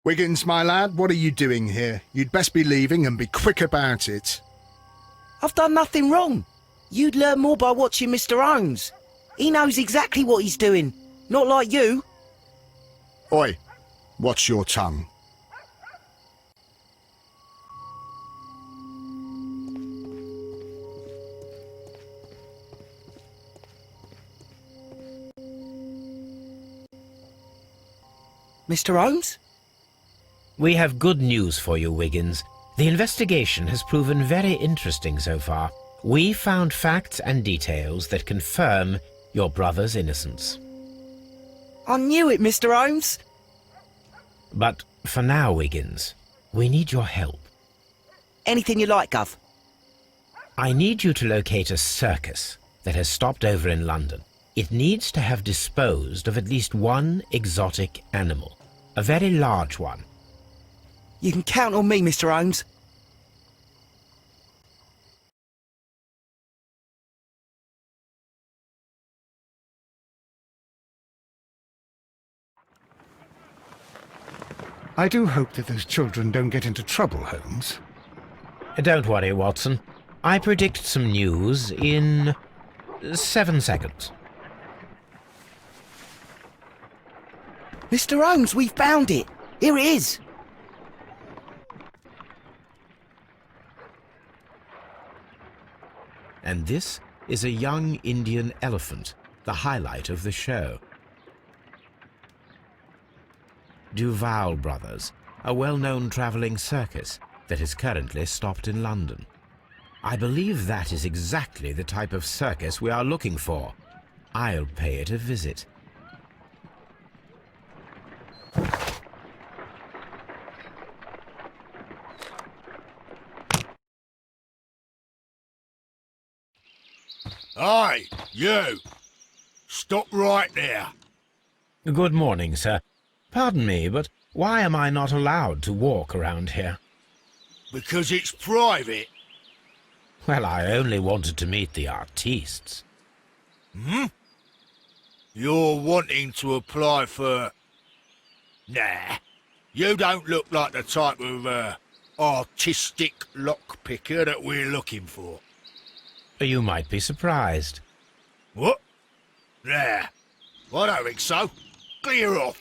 Speaker 4: Wiggins, my lad, what are you doing here? You'd best be leaving and be quick about it.
Speaker 3: I've done nothing wrong. You'd learn more by watching Mr. Holmes. He knows exactly what he's doing. Not like you.
Speaker 4: Oi, watch your tongue.
Speaker 3: Mr. Holmes?
Speaker 2: We have good news for you, Uigins. The investigation has proven very interesting so far. We found facts and details that confirm your brother's innocence.
Speaker 3: I knew it, Mr. Holmes.
Speaker 2: But for now, Uigins, we need your help.
Speaker 3: Anything you like, Gov.
Speaker 2: I need you to locate a circus that has stopped over in London. It needs to have disposed of at least one exotic animal, a very large one.
Speaker 3: You can count on me, Mr. Holmes.
Speaker 1: I do hope that those children don't get into trouble, Holmes.
Speaker 2: Don't worry, Watson. I predict some news in 7 seconds.
Speaker 3: Mr. Holmes, we found it. Here it is.
Speaker 2: And this is a young Indian elephant, the highlight of the show. Duval Brothers, a well-known travelling circus that is currently stopped in London. I believe that is exactly the type of circus we are looking for. I'll pay it a visit.
Speaker 7: Aye, you! Stop right there!
Speaker 2: Good morning, sir. Pardon me, but why am I not allowed to walk around here?
Speaker 7: Because it's private.
Speaker 2: Well, I only wanted to meet the artistes.
Speaker 7: You're wanting to apply for... Nah, you don't look like the type of, artistic lockpicker that we're looking for.
Speaker 2: You might be surprised.
Speaker 7: What? Nah, I don't think so. Clear off.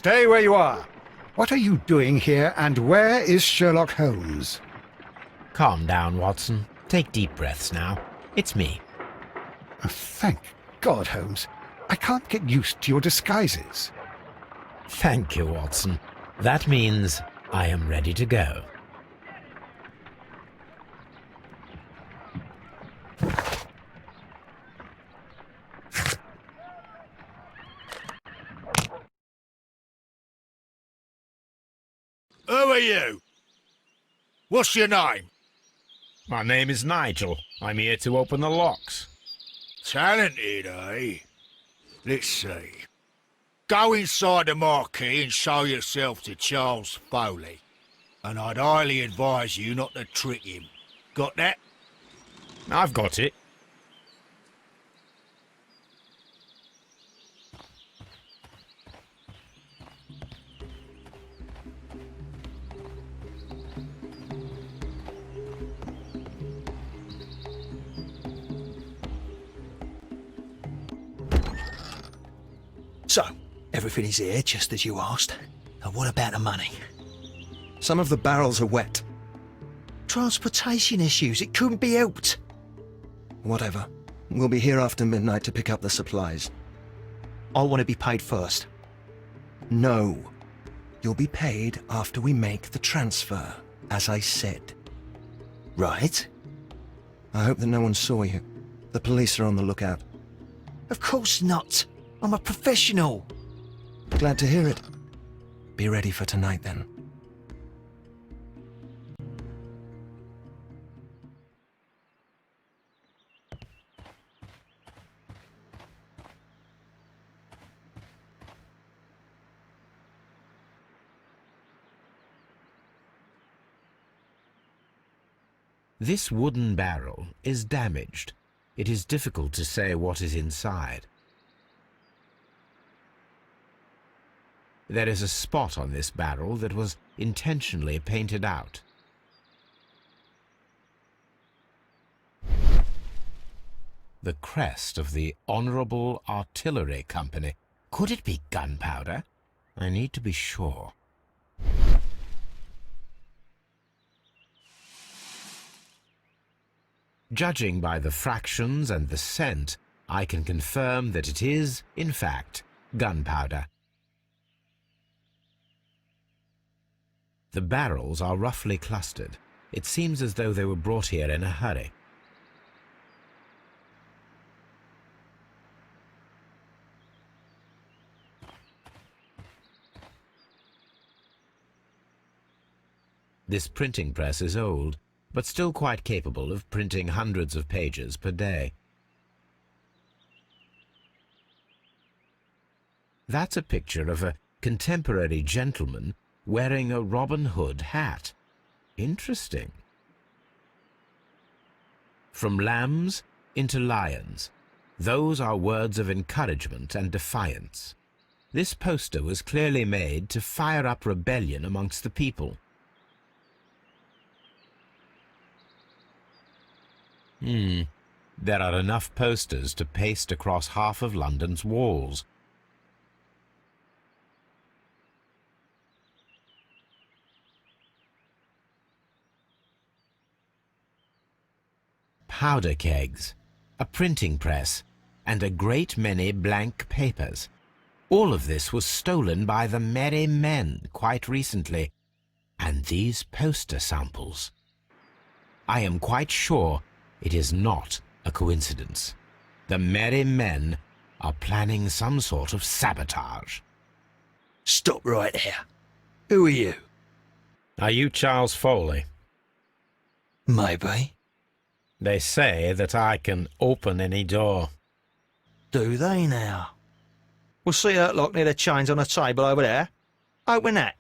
Speaker 1: Stay where you are. What are you doing here, and where is Sherlock Holmes?
Speaker 2: Calm down, Watson. Take deep breaths now. It's me.
Speaker 1: Oh, thank God, Holmes. I can't get used to your disguises.
Speaker 2: Thank you, Watson. That means I am ready to go.
Speaker 7: Who are you? What's your name?
Speaker 2: My name is Nigel. I'm here to open the locks.
Speaker 7: Talented, eh? Let's see. Go inside the marquee and show yourself to Charles Foley. And I'd highly advise you not to trick him. Got that?
Speaker 2: I've got it.
Speaker 3: So, everything is here, just as you asked. And what about the money?
Speaker 9: Some of the barrels are wet.
Speaker 3: Transportation issues, it couldn't be helped.
Speaker 9: Whatever. We'll be here after midnight to pick up the supplies.
Speaker 3: I want to be paid first.
Speaker 9: No. You'll be paid after we make the transfer, as I said.
Speaker 3: Right?
Speaker 9: I hope that no one saw you. The police are on the lookout.
Speaker 3: Of course not. I'm a professional.
Speaker 9: Glad to hear it. Be ready for tonight, then.
Speaker 2: This wooden barrel is damaged. It is difficult to say what is inside. There is a spot on this barrel that was intentionally painted out. The crest of the Honourable Artillery Company. Could it be gunpowder? I need to be sure. Judging by the fractions and the scent, I can confirm that it is, in fact, gunpowder. The barrels are roughly clustered. It seems as though they were brought here in a hurry. This printing press is old, but still quite capable of printing hundreds of pages per day. That's a picture of a contemporary gentleman wearing a Robin Hood hat. Interesting. From lambs into lions. Those are words of encouragement and defiance. This poster was clearly made to fire up rebellion amongst the people. There are enough posters to paste across half of London's walls. Powder kegs, a printing press, and a great many blank papers. All of this was stolen by the merry men quite recently. And these poster samples. I am quite sure it is not a coincidence. The merry men are planning some sort of sabotage.
Speaker 7: Stop right there. Who are you?
Speaker 2: Are you Charles Foley?
Speaker 7: Maybe.
Speaker 2: They say that I can open any door.
Speaker 7: Do they now? We'll see that lock near the chains on the table over there. Open that.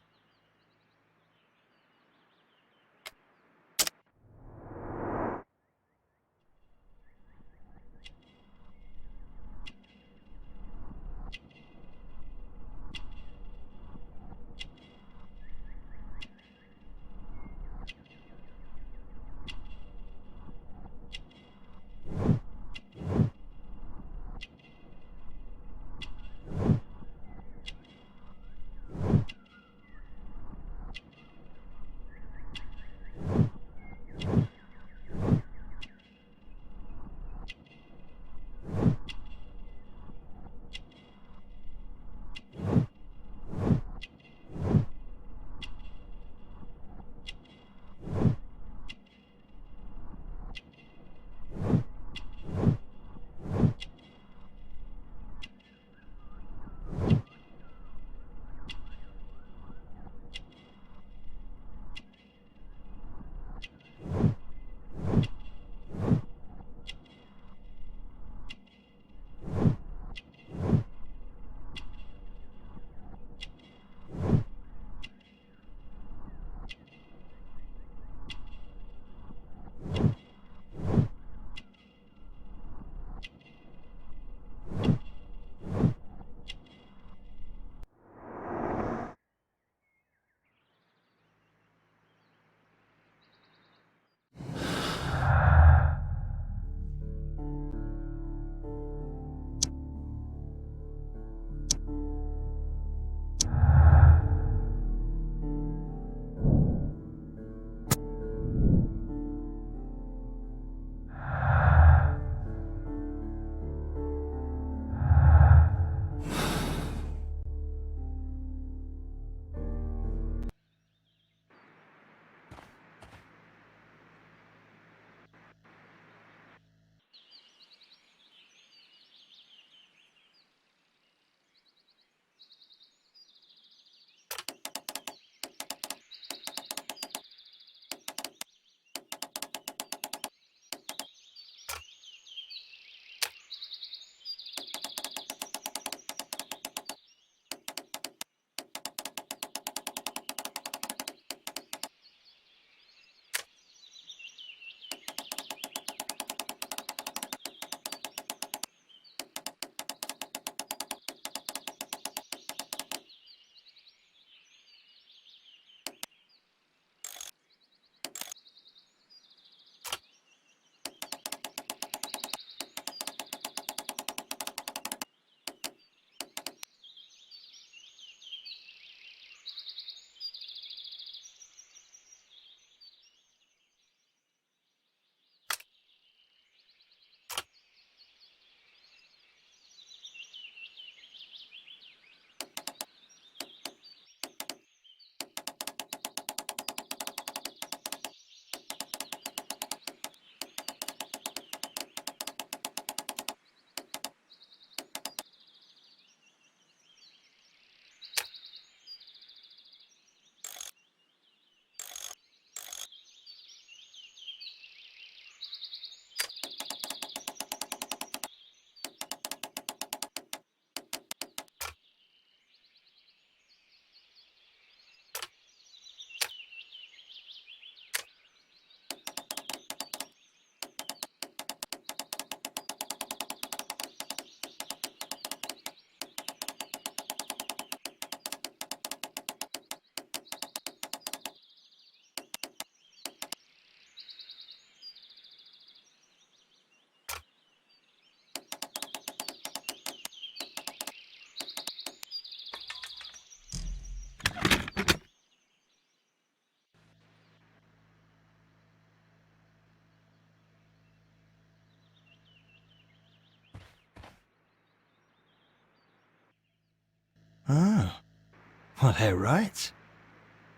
Speaker 9: Well, they're right.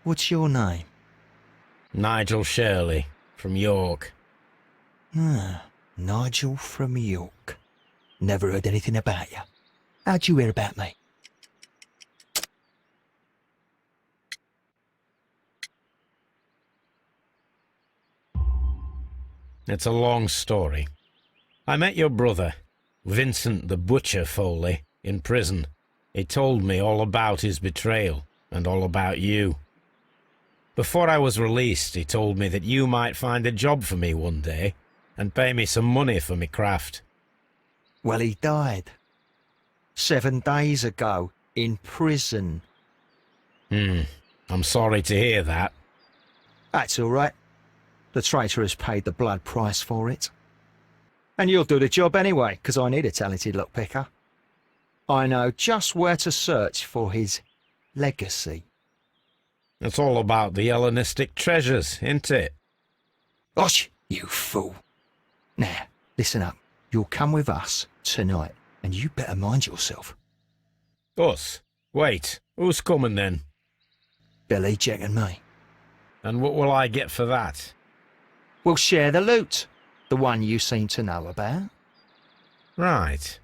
Speaker 9: What's your name?
Speaker 2: Nigel Shirley, from York.
Speaker 9: Ah, Nigel from York. Never heard anything about you. How'd you hear about me?
Speaker 2: It's a long story. I met your brother, Vincent the Butcher Foley, in prison. He told me all about his betrayal, and all about you. Before I was released, he told me that you might find a job for me one day, and pay me some money for me craft.
Speaker 9: Well, he died. 7 days ago, in prison.
Speaker 2: I'm sorry to hear that.
Speaker 9: That's all right. The traitor has paid the blood price for it. And you'll do the job anyway, 'cause I need a talented lockpicker. I know just where to search for his legacy.
Speaker 2: It's all about the Hellenistic treasures, isn't it?
Speaker 9: Osh, you fool. Now, listen up. You'll come with us tonight, and you better mind yourself.
Speaker 2: Us? Wait, who's coming then?
Speaker 9: Billy, Jack and me.
Speaker 2: And what will I get for that?
Speaker 9: We'll share the loot. The one you seem to know about.
Speaker 2: Right.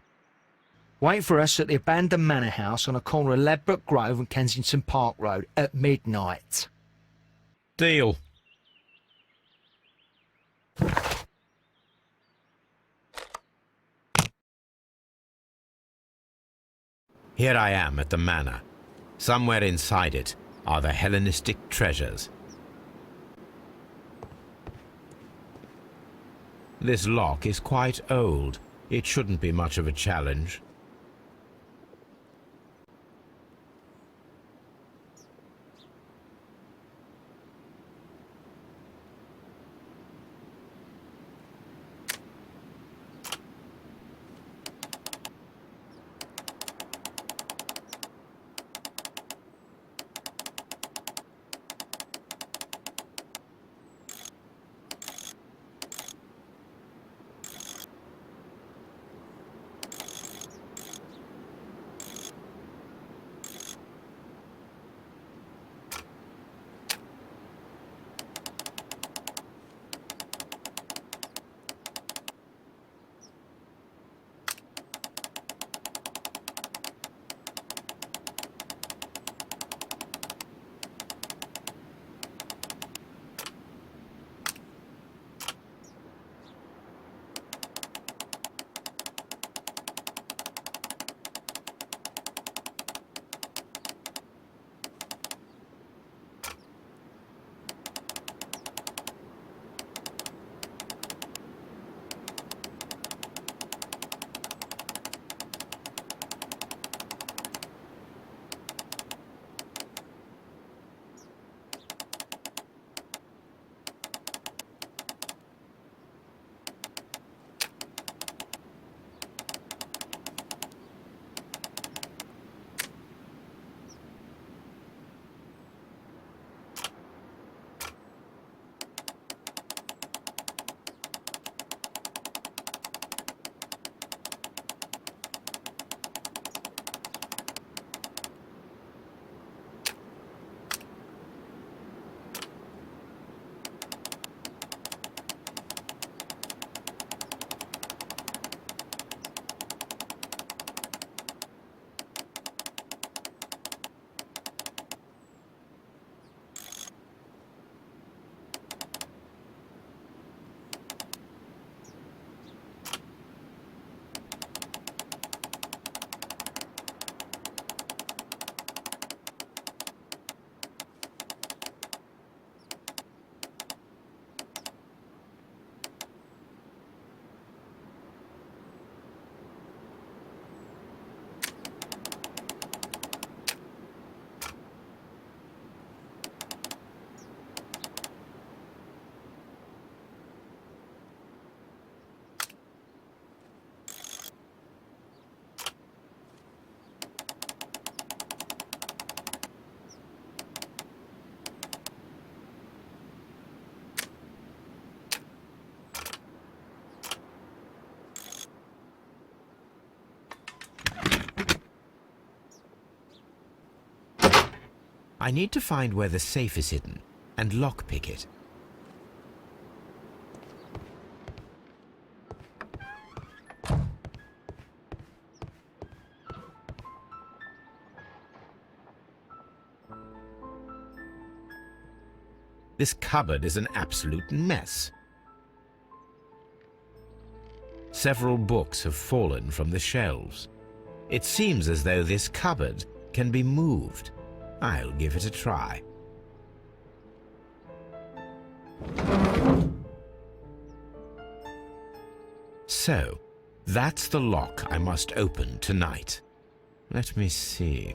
Speaker 9: Wait for us at the abandoned manor house on the corner of Ladbroke Grove and Kensington Park Road at midnight.
Speaker 2: Deal. Here I am at the manor. Somewhere inside it are the Hellenistic treasures. This lock is quite old. It shouldn't be much of a challenge. I need to find where the safe is hidden and lockpick it. This cupboard is an absolute mess. Several books have fallen from the shelves. It seems as though this cupboard can be moved. I'll give it a try. So, that's the lock I must open tonight. Let me see.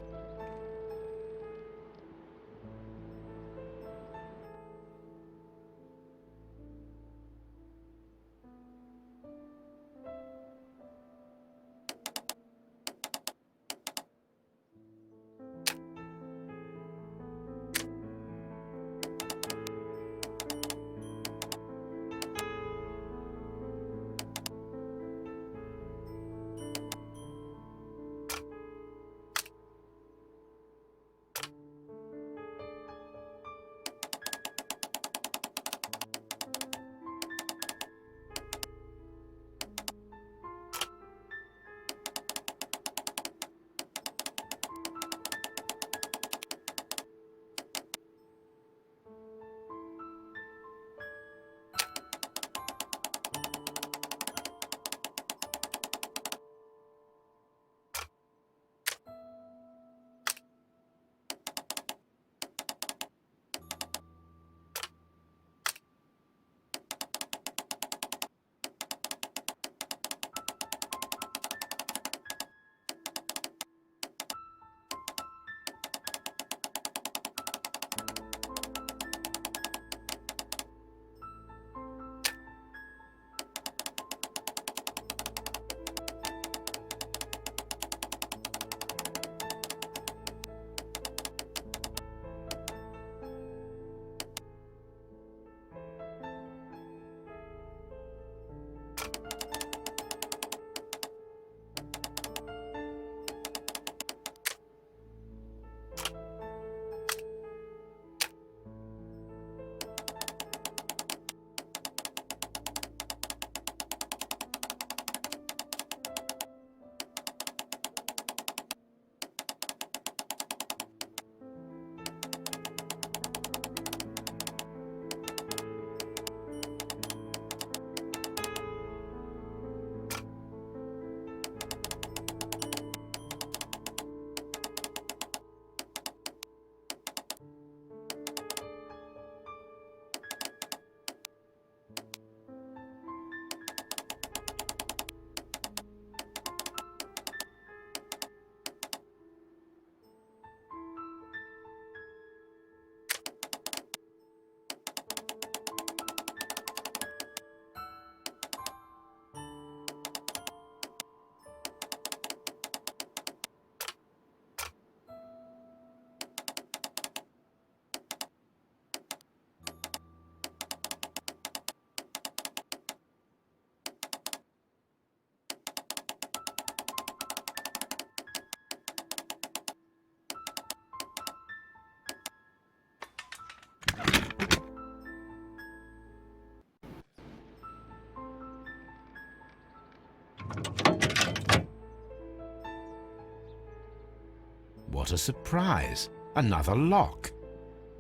Speaker 2: What a surprise! Another lock.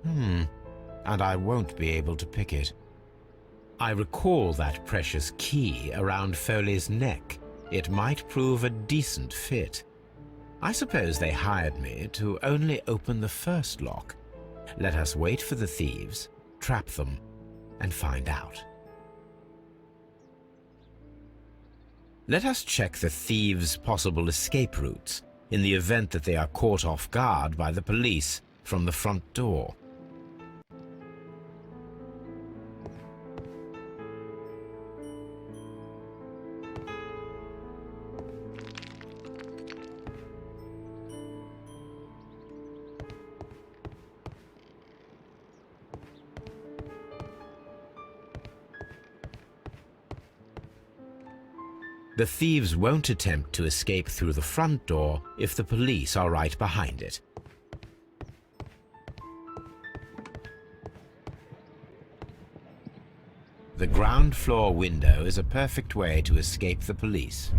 Speaker 2: And I won't be able to pick it. I recall that precious key around Foley's neck. It might prove a decent fit. I suppose they hired me to only open the first lock. Let us wait for the thieves, trap them, and find out. Let us check the thieves' possible escape routes in the event that they are caught off guard by the police from the front door. The thieves won't attempt to escape through the front door if the police are right behind it. The ground floor window is a perfect way to escape the police.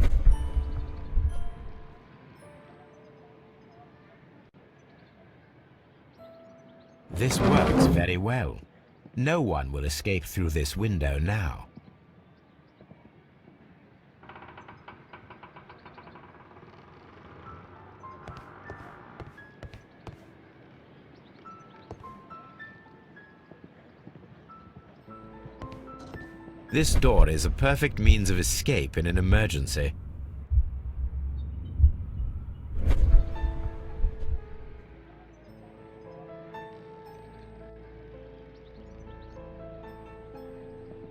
Speaker 2: This works very well. No one will escape through this window now. This door is a perfect means of escape in an emergency.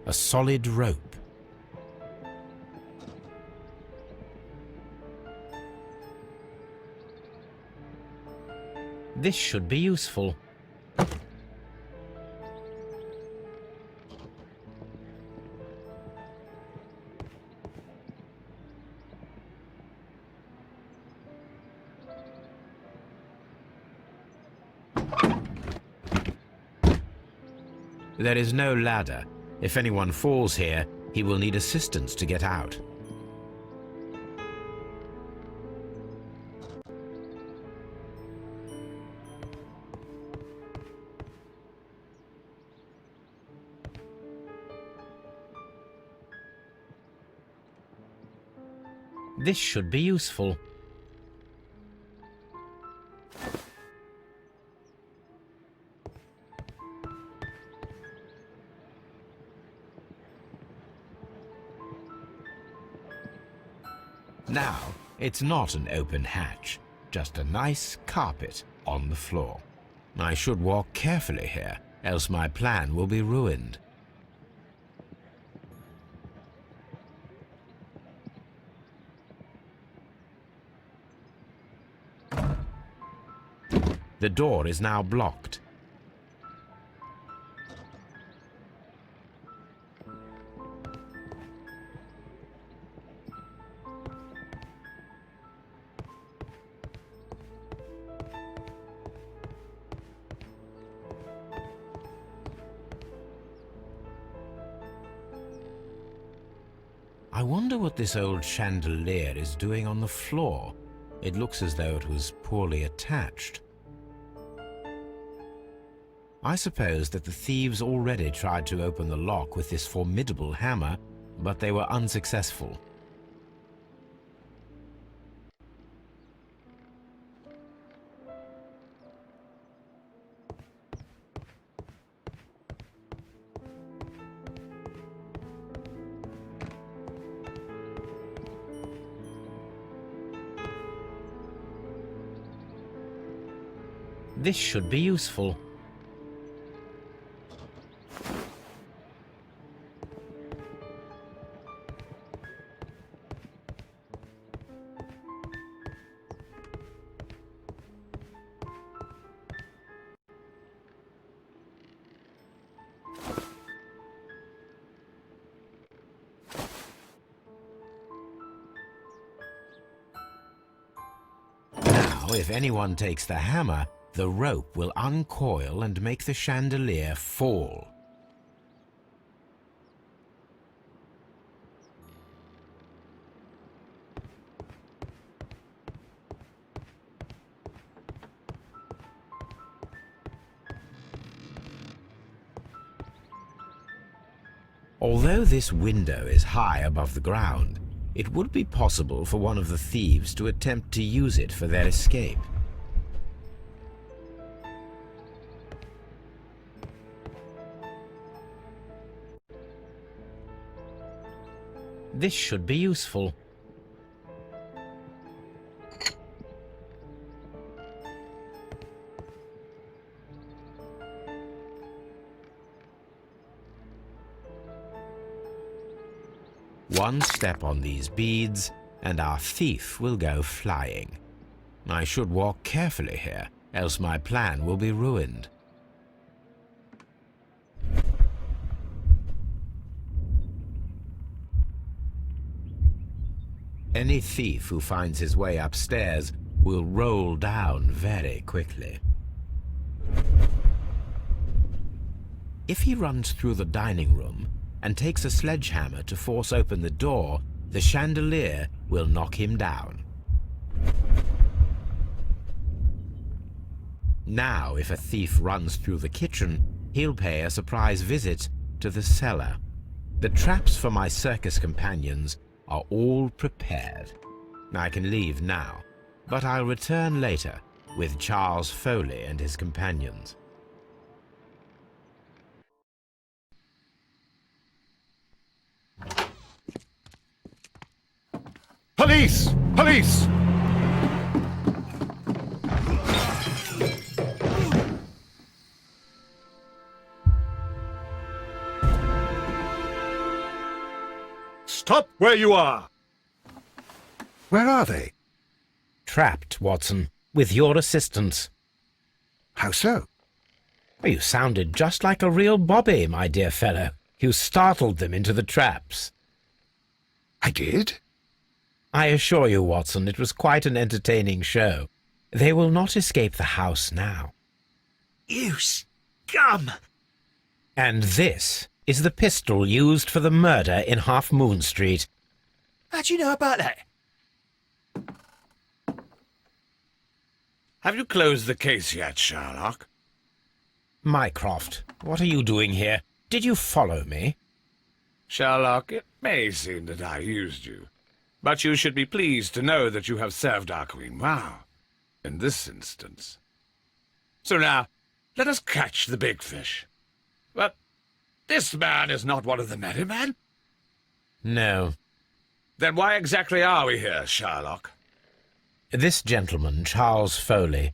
Speaker 2: A solid rope. This should be useful. There is no ladder. If anyone falls here, he will need assistance to get out. This should be useful. Now, it's not an open hatch, just a nice carpet on the floor. I should walk carefully here, else my plan will be ruined. The door is now blocked. I wonder what this old chandelier is doing on the floor. It looks as though it was poorly attached. I suppose that the thieves already tried to open the lock with this formidable hammer, but they were unsuccessful. This should be useful. Now, if anyone takes the hammer, the rope will uncoil and make the chandelier fall. Although this window is high above the ground, it would be possible for one of the thieves to attempt to use it for their escape. This should be useful. One step on these beads, and our thief will go flying. I should walk carefully here, else my plan will be ruined. Any thief who finds his way upstairs will roll down very quickly. If he runs through the dining room and takes a sledgehammer to force open the door, the chandelier will knock him down. Now, if a thief runs through the kitchen, he'll pay a surprise visit to the cellar. The traps for my circus companions are all prepared. I can leave now, but I'll return later with Charles Foley and his companions.
Speaker 1: Police! Police!
Speaker 6: Stop where you are!
Speaker 1: Where are they?
Speaker 2: Trapped, Watson, with your assistance.
Speaker 1: How so?
Speaker 2: You sounded just like a real bobby, my dear fellow. You startled them into the traps.
Speaker 1: I did?
Speaker 2: I assure you, Watson, it was quite an entertaining show. They will not escape the house now.
Speaker 3: You scum!
Speaker 2: And this is the pistol used for the murder in Half Moon Street.
Speaker 3: How do you know about that?
Speaker 6: Have you closed the case yet, Sherlock?
Speaker 2: Mycroft, what are you doing here? Did you follow me?
Speaker 6: Sherlock, it may seem that I used you, but you should be pleased to know that you have served our Queen well, in this instance. So now, let us catch the big fish. But this man is not one of the merry men?
Speaker 2: No.
Speaker 6: Then why exactly are we here, Sherlock?
Speaker 2: This gentleman, Charles Foley,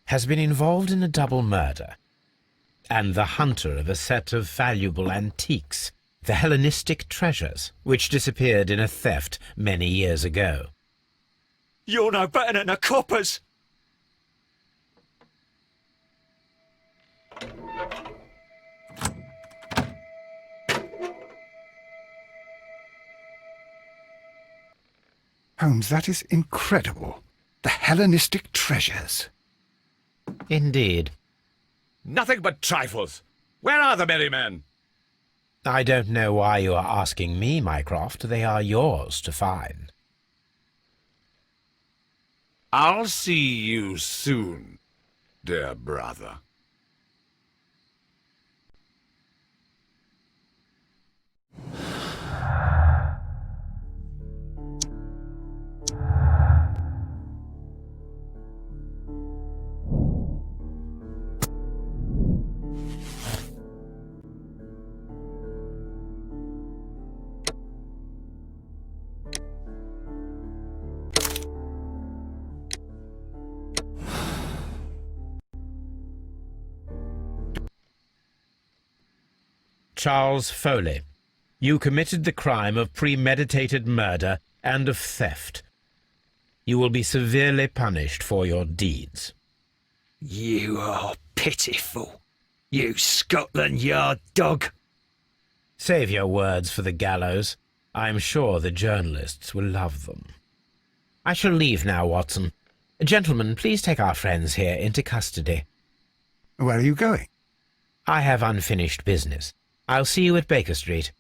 Speaker 2: has been involved in a double murder, and the hunter of a set of valuable antiques, the Hellenistic treasures, which disappeared in a theft many years ago.
Speaker 3: You're no better than the coppers!
Speaker 1: Holmes, that is incredible. The Hellenistic treasures.
Speaker 2: Indeed.
Speaker 6: Nothing but trifles. Where are the merry men?
Speaker 2: I don't know why you are asking me, Mycroft. They are yours to find.
Speaker 6: I'll see you soon, dear brother.
Speaker 2: Charles Foley, you committed the crime of premeditated murder and of theft. You will be severely punished for your deeds.
Speaker 3: You are pitiful, you Scotland Yard dog.
Speaker 2: Save your words for the gallows. I'm sure the journalists will love them. I shall leave now, Watson. Gentlemen, please take our friends here into custody.
Speaker 1: Where are you going?
Speaker 2: I have unfinished business. I'll see you at Baker Street.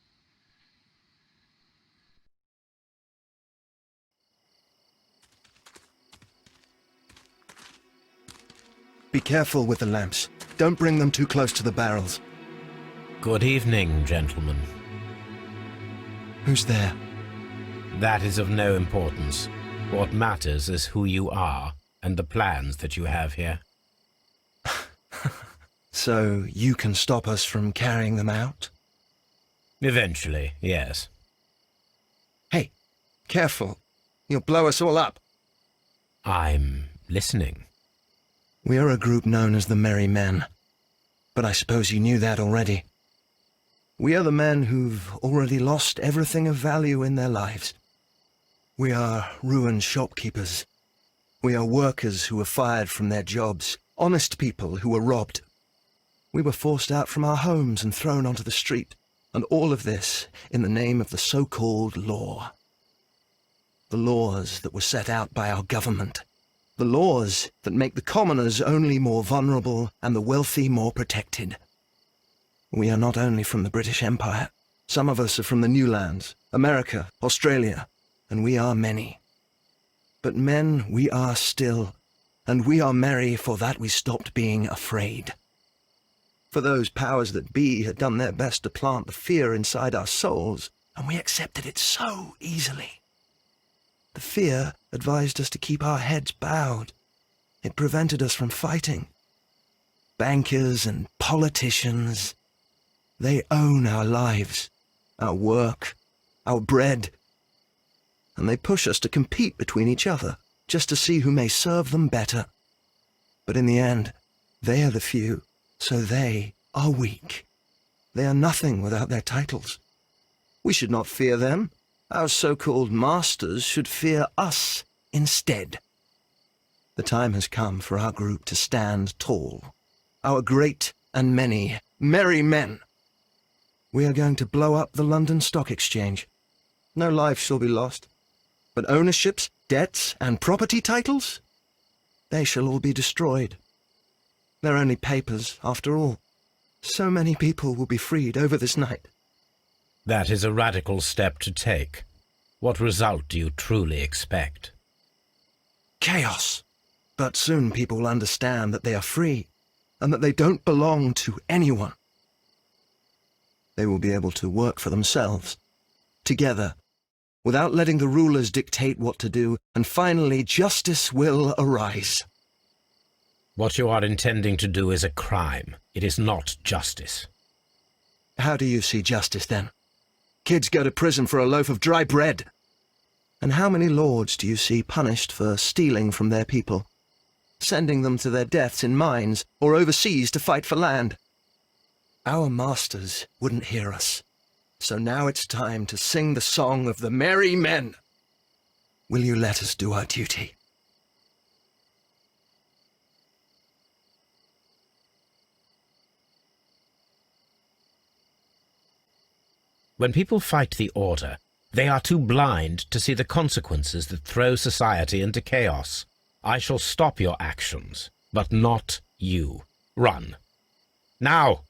Speaker 10: Be careful with the lamps. Don't bring them too close to the barrels.
Speaker 2: Good evening, gentlemen.
Speaker 10: Who's there?
Speaker 2: That is of no importance. What matters is who you are and the plans that you have here.
Speaker 10: So you can stop us from carrying them out?
Speaker 2: Eventually, yes.
Speaker 10: Hey, careful. You'll blow us all up.
Speaker 2: I'm listening.
Speaker 10: We are a group known as the Merry Men. But I suppose you knew that already. We are the men who've already lost everything of value in their lives. We are ruined shopkeepers. We are workers who were fired from their jobs. Honest people who were robbed. We were forced out from our homes and thrown onto the street. And all of this in the name of the so-called law. The laws that were set out by our government. The laws that make the commoners only more vulnerable and the wealthy more protected. We are not only from the British Empire, Some of us are from the new lands, America, Australia, and we are many. But men we are still, and we are merry for that we stopped being afraid. For those powers that be had done their best to plant the fear inside our souls, and we accepted it so easily. The fear advised us to keep our heads bowed. It prevented us from fighting. Bankers and politicians, they own our lives, our work, our bread, and they push us to compete between each other, just to see who may serve them better. But in the end, they are the few, so they are weak. They are nothing without their titles. We should not fear them. Our so-called masters should fear us instead. The time has come for our group to stand tall. Our great and many merry men. We are going to blow up the London Stock Exchange. No life shall be lost. But ownerships, debts, and property titles? They shall all be destroyed. They're only papers, after all. So many people will be freed over this night.
Speaker 2: That is a radical step to take. What result do you truly expect?
Speaker 10: Chaos. But soon people will understand that they are free, and that they don't belong to anyone. They will be able to work for themselves, together, without letting the rulers dictate what to do, and finally justice will arise.
Speaker 2: What you are intending to do is a crime. It is not justice.
Speaker 10: How do you see justice, then? Kids go to prison for a loaf of dry bread. And how many lords do you see punished for stealing from their people, sending them to their deaths in mines or overseas to fight for land? Our masters wouldn't hear us. So now it's time to sing the song of the merry men. Will you let us do our duty?
Speaker 2: When people fight the order, they are too blind to see the consequences that throw society into chaos. I shall stop your actions, but not you. Run. Now!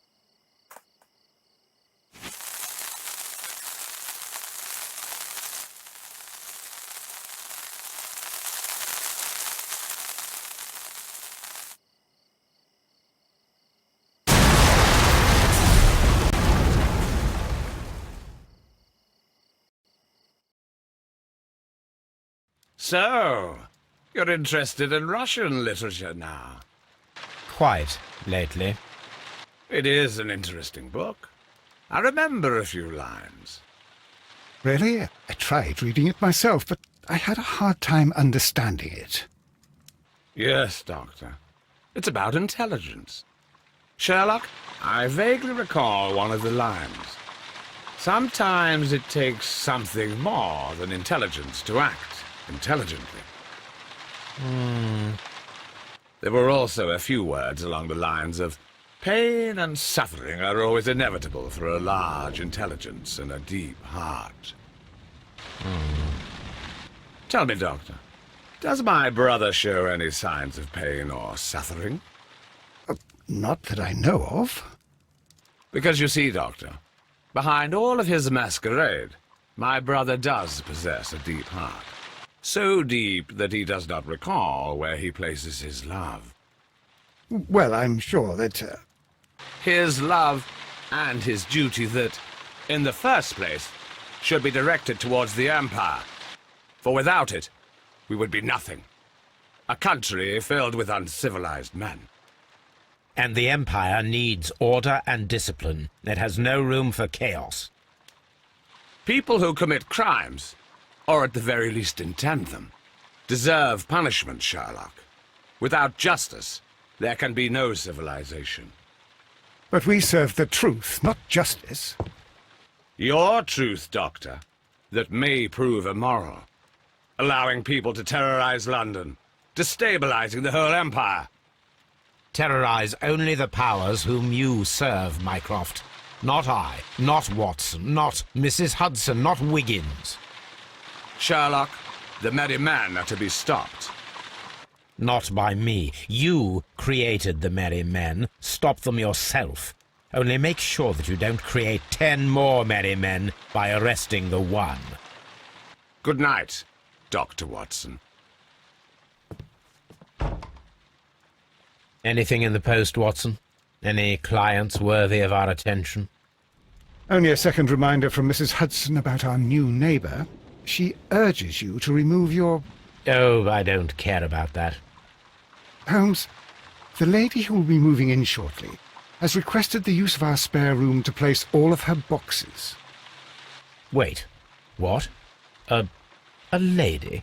Speaker 11: So, you're interested in Russian literature now?
Speaker 2: Quite, lately.
Speaker 11: It is an interesting book. I remember a few lines.
Speaker 1: Really? I tried reading it myself, but I had a hard time understanding it.
Speaker 11: Yes, Doctor. It's about intelligence. Sherlock, I vaguely recall one of the lines. Sometimes it takes something more than intelligence to act intelligently. There were also a few words along the lines of, pain and suffering are always inevitable for a large intelligence and a deep heart. Tell me, Doctor, does my brother show any signs of pain or suffering?
Speaker 1: Not that I know of.
Speaker 11: Because you see, Doctor, behind all of his masquerade, my brother does possess a deep heart. So deep that he does not recall where he places his love.
Speaker 1: Well, I'm sure that...
Speaker 11: His love and his duty that, in the first place, should be directed towards the Empire. For without it, we would be nothing. A country filled with uncivilized men.
Speaker 2: And the Empire needs order and discipline. It has no room for chaos.
Speaker 11: People who commit crimes, or at the very least intend them, deserve punishment, Sherlock. Without justice, there can be no civilization.
Speaker 1: But we serve the truth, not justice.
Speaker 11: Your truth, Doctor, that may prove immoral. Allowing people to terrorize London, destabilizing the whole empire.
Speaker 2: Terrorize only the powers whom you serve, Mycroft. Not I, not Watson, not Mrs. Hudson, not Wiggins.
Speaker 11: Sherlock, the merry men are to be stopped.
Speaker 2: Not by me. You created the merry men. Stop them yourself. Only make sure that you don't create 10 more merry men by arresting the one.
Speaker 11: Good night, Dr. Watson.
Speaker 2: Anything in the post, Watson? Any clients worthy of our attention?
Speaker 1: Only a second reminder from Mrs. Hudson about our new neighbour. She urges you to remove your...
Speaker 2: Oh, I don't care about that.
Speaker 1: Holmes, the lady who will be moving in shortly has requested the use of our spare room to place all of her boxes.
Speaker 2: Wait, what? A lady?